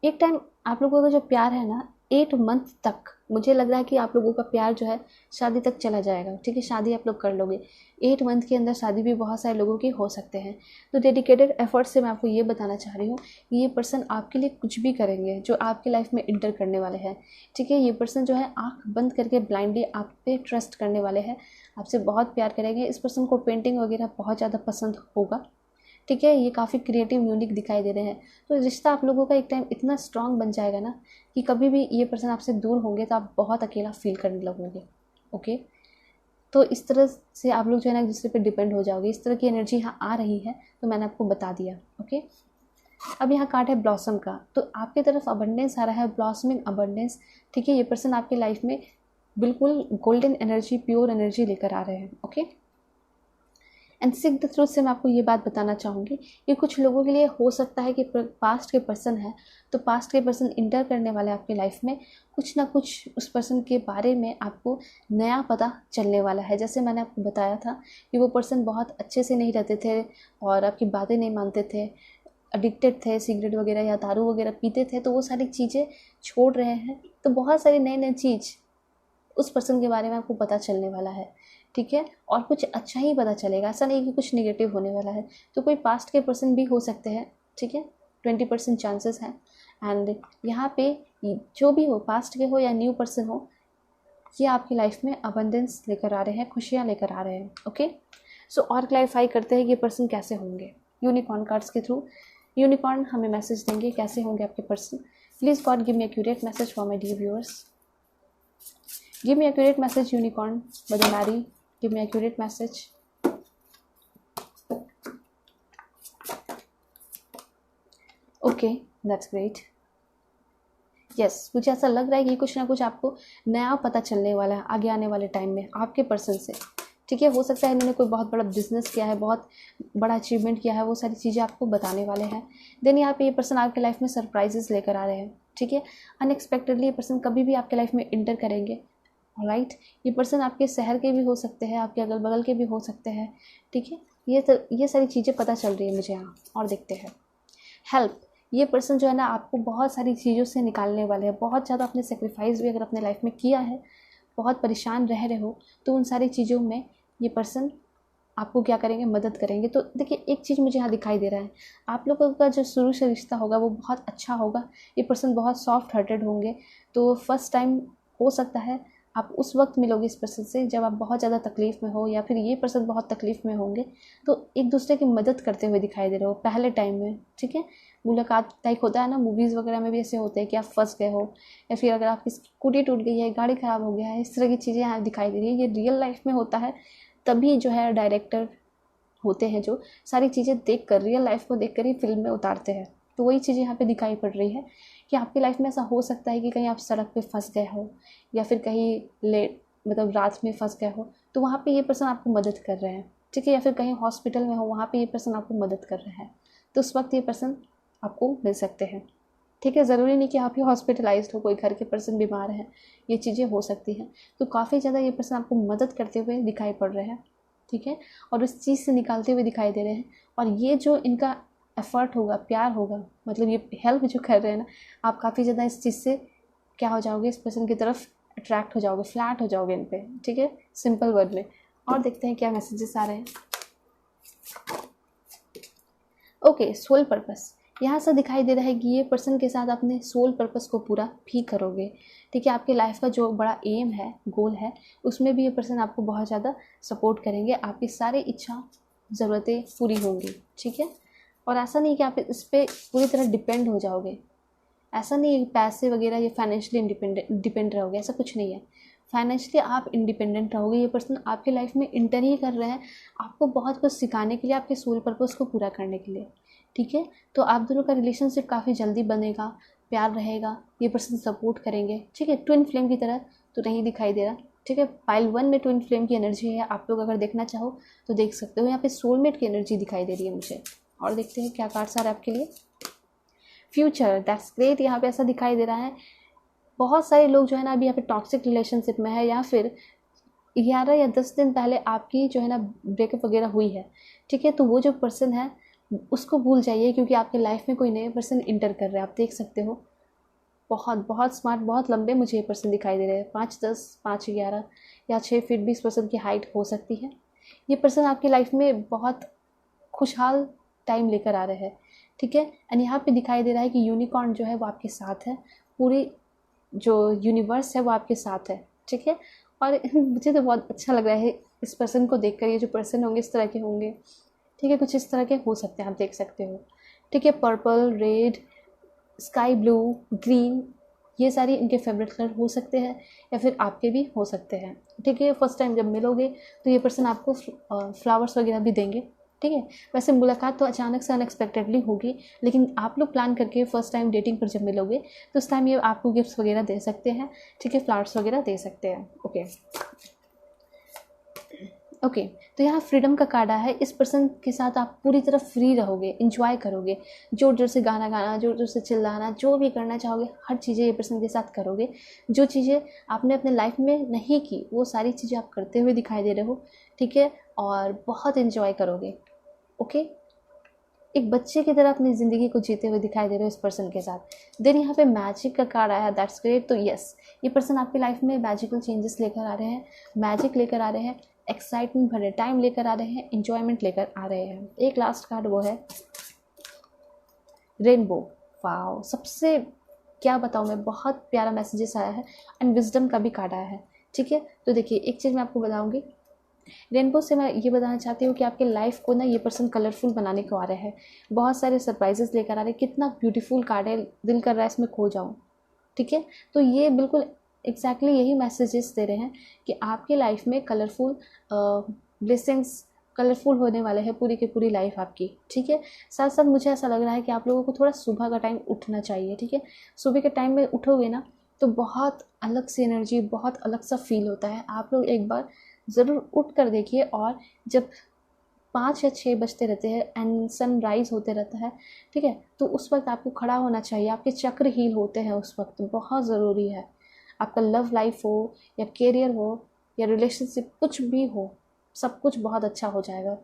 A: एक टाइम आप लोगों का जो प्यार है ना 8 मंथ तक, मुझे लग रहा है कि आप लोगों का प्यार जो है शादी तक चला जाएगा। ठीक है, शादी आप लोग कर लोगे, 8 मंथ के अंदर शादी भी बहुत सारे लोगों की हो सकते हैं। तो डेडिकेटेड एफर्ट से मैं आपको ये बताना चाह रही हूँ कि ये पर्सन आपके लिए कुछ भी करेंगे जो आपकी लाइफ में इंटर करने वाले हैं। ठीक है, ये पर्सन जो है आँख बंद करके ब्लाइंडली आप पे ट्रस्ट करने वाले हैं, आपसे बहुत प्यार करेंगे। इस पर्सन को पेंटिंग वगैरह बहुत ज़्यादा पसंद होगा। ठीक है, ये काफ़ी क्रिएटिव यूनिक दिखाई दे रहे हैं। तो रिश्ता आप लोगों का एक टाइम इतना स्ट्रांग बन जाएगा ना कि कभी भी ये पर्सन आपसे दूर होंगे तो आप बहुत अकेला फील करने लगोगे। ओके, तो इस तरह से आप लोग जो है ना एक दूसरे पे डिपेंड हो जाओगे। इस तरह की एनर्जी यहाँ आ रही है, तो मैंने आपको बता दिया। ओके, अब यहाँ कार्ड है ब्लॉसम का, तो आपकी तरफ अबंडेंस आ रहा है, ब्लॉसमिंग अबंडेंस। ठीक है, ये पर्सन आपकी लाइफ में बिल्कुल गोल्डन एनर्जी, प्योर एनर्जी लेकर आ रहे हैं। Okay, and seek the truth से मैं आपको ये बात बताना चाहूँगी कि कुछ लोगों के लिए हो सकता है कि पास्ट के पर्सन है, तो पास्ट के पर्सन इंटर करने वाले आपकी लाइफ में कुछ ना कुछ उस पर्सन के बारे में आपको नया पता चलने वाला है। जैसे मैंने आपको बताया था कि वो पर्सन बहुत अच्छे से नहीं रहते थे और आपकी बातें नहीं मानते थे, एडिक्टेड थे, सिगरेट वगैरह या दारू वगैरह पीते थे, तो वो सारी चीज़ें छोड़ रहे हैं। तो बहुत सारी नई नई चीज़ उस पर्सन के बारे में आपको पता चलने वाला है। ठीक है, और कुछ अच्छा ही पता चलेगा, ऐसा नहीं कि कुछ नेगेटिव होने वाला है। तो कोई पास्ट के पर्सन भी हो सकते हैं। ठीक है, 20% चांसेस हैं। एंड यहाँ पे जो भी हो, पास्ट के हो या न्यू पर्सन हो, ये आपकी लाइफ में अबंडेंस लेकर आ रहे हैं, खुशियाँ लेकर आ रहे हैं। ओके, सो और क्लैरिफाई करते हैं कि ये पर्सन कैसे होंगे। यूनिकॉर्न कार्ड्स के थ्रू यूनिकॉर्न हमें मैसेज देंगे कैसे होंगे आपके person. Please God give me accurate message for my dear viewers. Give me accurate message, unicorn, Mother Mary. Give me accurate message. Okay, that's great. Yes, मुझे ऐसा लग रहा है कि कुछ ना कुछ आपको नया पता चलने वाला है आगे आने वाले टाइम में आपके पर्सन से। ठीक है, हो सकता है इन्होंने कोई बहुत बड़ा बिजनेस किया है, बहुत बड़ा अचीवमेंट किया है, वो सारी चीज़ें आपको बताने वाले हैं। देन यहाँ पे ये पर्सन आपके लाइफ में सरप्राइजेस लेकर आ रहे हैं। ठीक है, अनएक्सपेक्टेडली ये पर्सन कभी भी आपके लाइफ में इंटर करेंगे। ऑलराइट, ये पर्सन आपके शहर के भी हो सकते हैं, आपके अगल बगल के भी हो सकते हैं। ठीक है, ये सारी चीज़ें पता चल रही है मुझे यहाँ। और देखते हैं हेल्प, ये पर्सन जो है ना आपको बहुत सारी चीज़ों से निकालने वाले हैं। बहुत ज़्यादा आपने सेक्रीफाइस भी अगर अपने लाइफ में किया है, बहुत परेशान रह रहे हो, तो उन सारी चीज़ों में ये पर्सन आपको क्या करेंगे, मदद करेंगे। तो देखिए एक चीज़ मुझे यहाँ दिखाई दे रहा है, आप लोगों का जो शुरू से रिश्ता होगा वो बहुत अच्छा होगा। ये पर्सन बहुत सॉफ्ट हार्टेड होंगे। तो फर्स्ट टाइम हो सकता है आप उस वक्त मिलोगे इस पर्सन से जब आप बहुत ज़्यादा तकलीफ़ में हो, या फिर ये पर्सन बहुत तकलीफ़ में होंगे, तो एक दूसरे की मदद करते हुए दिखाई दे रहे हो पहले टाइम में। ठीक है, मुलाकात टाइप होता है ना, मूवीज़ वगैरह में भी ऐसे होते हैं कि आप फंस गए हो, या फिर अगर आपकी स्कूटी टूट गई है, गाड़ी ख़राब हो गया है, इस तरह की चीज़ें यहाँ दिखाई दे रही है। ये रियल लाइफ में होता है, तभी जो है डायरेक्टर होते हैं जो सारी चीज़ें देख कर, रियल लाइफ को देख कर ही फिल्म में उतारते हैं। तो वही चीज़ यहाँ पे दिखाई पड़ रही है कि आपकी लाइफ में ऐसा हो सकता है कि कहीं आप सड़क पे फंस गए हो, या फिर कहीं लेट मतलब रात में फंस गए हो, तो वहाँ पे ये पर्सन आपको मदद कर रहे हैं। ठीक है, या फिर कहीं हॉस्पिटल में हो, वहाँ पे ये पर्सन आपको मदद कर रहे हैं, तो उस वक्त ये पर्सन आपको मिल सकते हैं। ठीक है, ज़रूरी नहीं कि आप ही हॉस्पिटलाइज्ड हो, कोई घर के पर्सन बीमार हैं, ये चीज़ें हो सकती हैं। तो काफ़ी ज़्यादा ये पर्सन आपको मदद करते हुए दिखाई पड़ रहे हैं। ठीक है, और उस चीज़ से निकालते हुए दिखाई दे रहे हैं। और ये जो इनका एफ़र्ट होगा, प्यार होगा, मतलब ये हेल्प जो कर रहे हैं ना, आप काफ़ी ज़्यादा इस चीज़ से क्या हो जाओगे, इस पर्सन की तरफ अट्रैक्ट हो जाओगे, फ्लैट हो जाओगे इन पे। ठीक है, सिंपल वर्ड में। और देखते हैं क्या मैसेजेस आ रहे हैं। ओके, सोल पर्पस यहाँ से दिखाई दे रहा है कि ये पर्सन के साथ अपने सोल पर्पस को पूरा भी करोगे। ठीक है, आपके लाइफ का जो बड़ा एम है, गोल है, उसमें भी ये पर्सन आपको बहुत ज़्यादा सपोर्ट करेंगे। आपकी सारी इच्छा ज़रूरतें पूरी होंगी। ठीक है, और ऐसा नहीं कि आप इस पर पूरी तरह डिपेंड हो जाओगे, ऐसा नहीं है कि पैसे वगैरह या फाइनेंशियली डिपेंड रहोगे, ऐसा कुछ नहीं है। फाइनेंशियली आप इंडिपेंडेंट रहोगे। ये पर्सन आपके लाइफ में इंटर ही कर रहे हैं आपको बहुत कुछ सिखाने के लिए, आपके सोल पर्पस को पूरा करने के लिए, ठीक है। तो आप दोनों का रिलेशनशिप काफ़ी जल्दी बनेगा, प्यार रहेगा, ये पर्सन सपोर्ट करेंगे, ठीक है। ट्विन फ्लेम की तरह तो नहीं दिखाई दे रहा, ठीक है। पाइल 1 में ट्विन फ्लेम की एनर्जी है, आप लोग अगर देखना चाहो तो देख सकते हो। यहाँ पे सोलमेट की एनर्जी दिखाई दे रही है मुझे। और देखते हैं क्या कार्ड्स आ रहा है आपके लिए। Future, that's great. यहाँ पे ऐसा दिखाई दे रहा है बहुत सारे लोग जो है ना अभी यहाँ पे टॉक्सिक रिलेशनशिप में है, या फिर 11 या 10 दिन पहले आपकी जो है ना ब्रेकअप वगैरह हुई है, ठीक है। तो वो जो पर्सन है उसको भूल जाइए, क्योंकि आपके लाइफ में कोई नए पर्सन इंटर कर रहे हैं। आप देख सकते हो बहुत बहुत स्मार्ट, बहुत लंबे मुझे ये पर्सन दिखाई दे रहे हैं। 5'10", 5'11" या 6 फीट भी इस पर्सन की हाइट हो सकती है। ये पर्सन आपकी लाइफ में बहुत खुशहाल टाइम लेकर आ रहे हैं, ठीक है। एंड यहाँ पे दिखाई दे रहा है कि यूनिकॉर्न जो है वो आपके साथ है, पूरी जो यूनिवर्स है वो आपके साथ है, ठीक है। और मुझे तो बहुत अच्छा लग रहा है इस पर्सन को देखकर। ये जो पर्सन होंगे इस तरह के होंगे, ठीक है, कुछ इस तरह के हो सकते हैं, आप देख सकते हो, ठीक है। Purple, red, sky blue, green, ये सारी इनके फेवरेट कलर हो सकते हैं या फिर आपके भी हो सकते हैं, ठीक है। फर्स्ट टाइम जब मिलोगे तो ये पर्सन आपको फ्लावर्स वगैरह भी देंगे, ठीक है। वैसे मुलाकात तो अचानक से अनएक्सपेक्टेडली होगी, लेकिन आप लोग प्लान करके फर्स्ट टाइम डेटिंग पर जब मिलोगे तो उस टाइम ये आपको गिफ्ट्स वगैरह दे सकते हैं, ठीक है, फ्लावर्स वगैरह दे सकते हैं। ओके ओके तो यहाँ फ्रीडम का कार्ड आया है। इस पर्सन के साथ आप पूरी तरह फ्री रहोगे, इंजॉय करोगे, जोर जोर से गाना गाना, जोर जोर से चिल्लाना, जो भी करना चाहोगे हर चीज़ें ये पर्सन के साथ करोगे। जो चीज़ें आपने अपने लाइफ में नहीं की वो सारी चीज़ें आप करते हुए दिखाई दे रहे हो, ठीक है, और बहुत इंजॉय करोगे। ओके एक बच्चे की तरह अपनी ज़िंदगी को जीते हुए दिखाई दे रहे हो इस पर्सन के साथ। देन यहाँ पे मैजिक का कार्ड आया, दैट्स ग्रेट। तो यस, ये पर्सन आपकी लाइफ में मैजिकल चेंजेस लेकर आ रहे हैं, मैजिक लेकर आ रहे हैं, एक्साइटमेंट भरे टाइम लेकर आ रहे हैं, इंजॉयमेंट लेकर आ रहे हैं। एक लास्ट कार्ड वो है रेनबो। वाओ, सबसे क्या बताऊँ मैं, बहुत प्यारा मैसेजेस आया है। एंड विजडम का भी कार्ड आया है, ठीक है। तो देखिए एक चीज़ मैं आपको बताऊँगी, रेनबो से मैं ये बताना चाहती हूँ कि आपके लाइफ को ना ये पर्सन कलरफुल बनाने को आ रहे हैं, बहुत सारे सरप्राइजेस लेकर आ रहे हैं। कितना ब्यूटीफुल कार्ड है, दिल कर रहा है इसमें खो जाऊँ, ठीक है। तो ये बिल्कुल एग्जैक्टली यही मैसेजेस दे रहे हैं कि आपकी लाइफ में कलरफुल ब्लेसिंग्स, कलरफुल होने वाले हैं पूरी की पूरी लाइफ आपकी, ठीक है। साथ साथ मुझे ऐसा लग रहा है कि आप लोगों को थोड़ा सुबह का टाइम उठना चाहिए, ठीक है। सुबह के टाइम में उठोगे ना तो बहुत अलग सी एनर्जी, बहुत अलग सा फील होता है। आप लोग एक बार ज़रूर उठ कर देखिए, और जब 5 या 6 बजते रहते हैं एंड सनराइज़ होते रहता है, ठीक है, तो उस वक्त आपको खड़ा होना चाहिए। आपके चक्र हील होते हैं उस वक्त, बहुत ज़रूरी है। आपका लव लाइफ हो या करियर हो या रिलेशनशिप, कुछ भी हो, सब कुछ बहुत अच्छा हो जाएगा,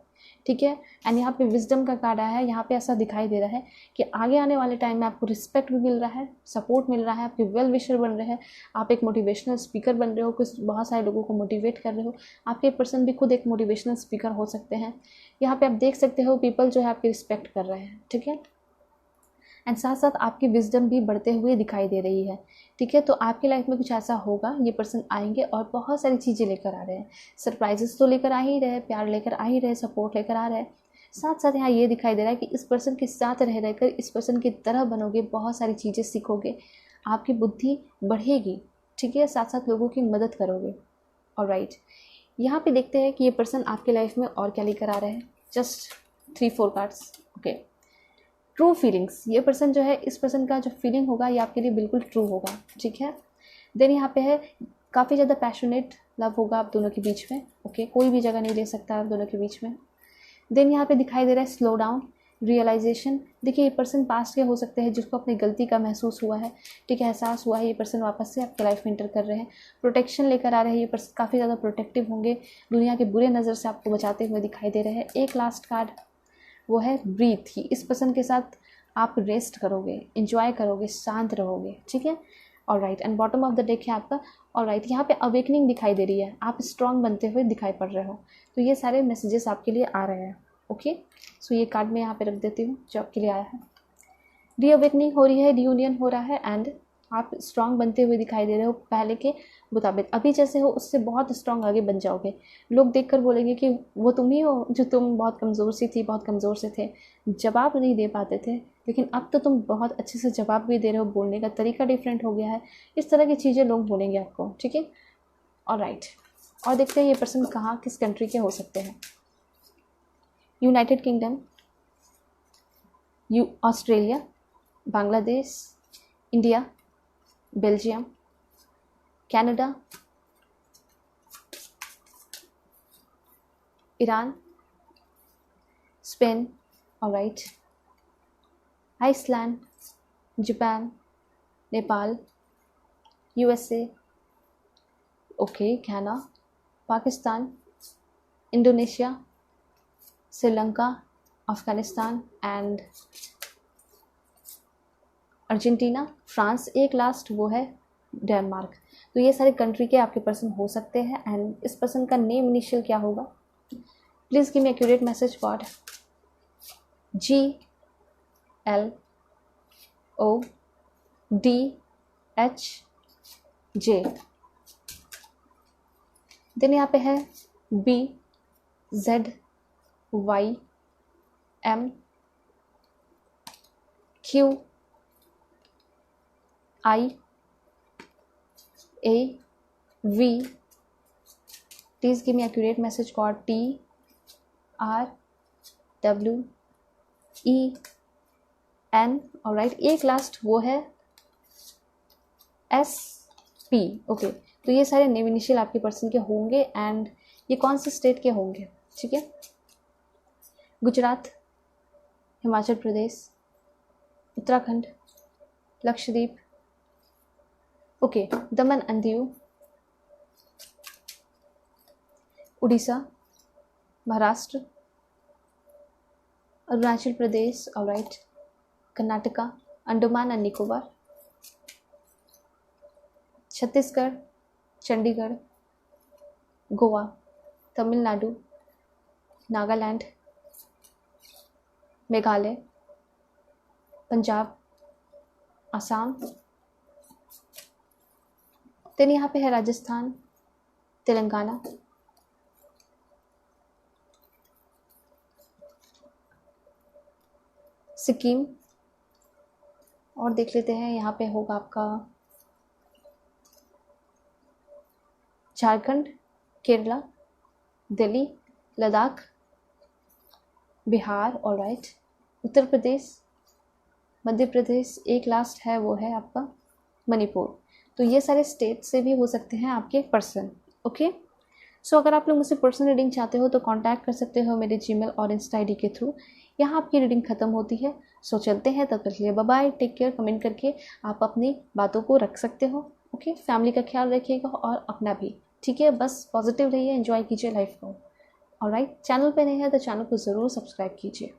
A: ठीक है। एंड यहाँ पे विजडम का कार्ड आया है। यहाँ पे ऐसा दिखाई दे रहा है कि आगे आने वाले टाइम में आपको रिस्पेक्ट भी मिल रहा है, सपोर्ट मिल रहा है, आपके वेल विशर बन रहे हैं, आप एक मोटिवेशनल स्पीकर बन रहे हो, कुछ बहुत सारे लोगों को मोटिवेट कर रहे हो। आपके पर्सन भी खुद एक मोटिवेशनल स्पीकर हो सकते हैं। यहाँ पे आप देख सकते हो पीपल जो है आपकी रिस्पेक्ट कर रहे हैं, ठीक है। एंड साथ साथ आपकी विजडम भी बढ़ते हुए दिखाई दे रही है, ठीक है। तो आपकी लाइफ में कुछ ऐसा होगा, ये पर्सन आएंगे और बहुत सारी चीज़ें लेकर आ रहे हैं। सरप्राइजेस तो लेकर आ ही रहे, प्यार लेकर आ ही रहे, सपोर्ट लेकर आ रहे हैं। साथ साथ यहाँ ये दिखाई दे रहा है कि इस पर्सन के साथ रह रहकर इस पर्सन की तरह बनोगे, बहुत सारी चीज़ें सीखोगे, आपकी बुद्धि बढ़ेगी, ठीक है। साथ साथ लोगों की मदद करोगे। ऑलराइट, यहाँ पे देखते हैं कि ये पर्सन आपके लाइफ में और क्या लेकर आ रहे हैं। Just 3-4 cards. Okay, true feelings. ये पर्सन जो है, इस पर्सन का जो फीलिंग होगा ये आपके लिए बिल्कुल ट्रू होगा, ठीक है। देन यहाँ पे है काफ़ी ज़्यादा पैशनेट लव होगा आप दोनों के बीच में। ओके, कोई भी जगह नहीं ले सकता आप दोनों के बीच में। देन यहाँ पे दिखाई दे रहा है स्लो डाउन, रियलाइजेशन। देखिए ये पर्सन पास्ट के हो सकते हैं जिसको अपनी गलती का महसूस हुआ है, ठीक है, एहसास हुआ है। ये पर्सन वापस से आपके लाइफ में इंटर कर रहे हैं, प्रोटेक्शन लेकर आ रहे हैं। ये पर्सन काफ़ी ज़्यादा प्रोटेक्टिव होंगे, दुनिया के बुरे नज़र से आपको बचाते हुए दिखाई दे रहे हैं। एक लास्ट कार्ड वो है ब्रीथ। ही इस पर्सन के साथ आप रेस्ट करोगे, इंजॉय करोगे, शांत रहोगे, ठीक है। Alright, and bottom of the deck है आपका। ऑलराइट, यहाँ पे अवेकनिंग दिखाई दे रही है, आप स्ट्रॉन्ग बनते हुए दिखाई पड़ रहे हो। तो ये सारे मैसेजेस आपके लिए आ रहे हैं। ओके, सो ये कार्ड मैं यहाँ पे रख देती हूँ जो आपके लिए आया है। रीअवेकनिंग हो रही है, रियूनियन हो रहा है, एंड आप स्ट्रॉन्ग बनते हुए दिखाई दे रहे हो। पहले के मुताबिक अभी जैसे हो उससे बहुत स्ट्रॉन्ग आगे बन जाओगे। लोग देखकर बोलेंगे कि वो तुम ही हो जो तुम बहुत कमज़ोर सी थी, बहुत कमज़ोर से थे, जवाब नहीं दे पाते थे, लेकिन अब तो तुम बहुत अच्छे से जवाब भी दे रहे हो, बोलने का तरीका डिफरेंट हो गया है। इस तरह की चीज़ें लोग बोलेंगे आपको, ठीक है। ऑलराइट, और देखते हैं ये पर्सन कहाँ किस कंट्री के हो सकते हैं। United Kingdom, Australia, Bangladesh, India, Belgium, Canada, Iran, Spain, alright, Iceland, Japan, Nepal, USA, okay, Ghana, Pakistan, Indonesia, Sri Lanka, Afghanistan and Argentina, France, एक लास्ट वो है डेनमार्क। तो ये सारे कंट्री के आपके पर्सन हो सकते हैं। एंड इस पर्सन का नेम इनिशियल क्या होगा? Please give me accurate message God. GLODHJ। Then यहाँ पे है BZYMQIAV। please give me accurate message called TRWEN। Alright, एक लास्ट वो है SP। ओके, तो ये सारे नेम इनिशियल आपके पर्सन के होंगे। एंड ये कौन से स्टेट के होंगे? ठीक है, Gujarat, Himachal Pradesh, Uttarakhand, Lakshadweep, okay, Daman and Diu, Orissa, Maharashtra, Arunachal Pradesh, alright, Karnataka, Andaman and Nicobar, Chhattisgarh, Chandigarh, Goa, Tamil Nadu, Nagaland, Meghalaya, Punjab, Assam. Then यहाँ पे है राजस्थान, तेलंगाना, सिक्किम, और देख लेते हैं यहाँ पे होगा आपका झारखंड, केरला, दिल्ली, लद्दाख, बिहार, ऑलराइट, उत्तर प्रदेश, मध्य प्रदेश, एक लास्ट है वो है आपका मणिपुर। तो ये सारे स्टेट से भी हो सकते हैं आपके पर्सन। ओके, सो अगर आप लोग मुझसे पर्सनल रीडिंग चाहते हो तो कांटेक्ट कर सकते हो मेरे जीमेल और इंस्टा आईडी के थ्रू। यहाँ आपकी रीडिंग खत्म होती है। सो चलते हैं, तब तक के लिए bye bye, take care. Comment करके आप अपनी बातों को रख सकते हो। ओके, फैमिली का ख्याल रखिएगा और अपना भी, ठीक है। बस पॉजिटिव रहिए, एंजॉय कीजिए लाइफ को। ऑलराइट, चैनल पे नहीं है तो चैनल को ज़रूर सब्सक्राइब कीजिए।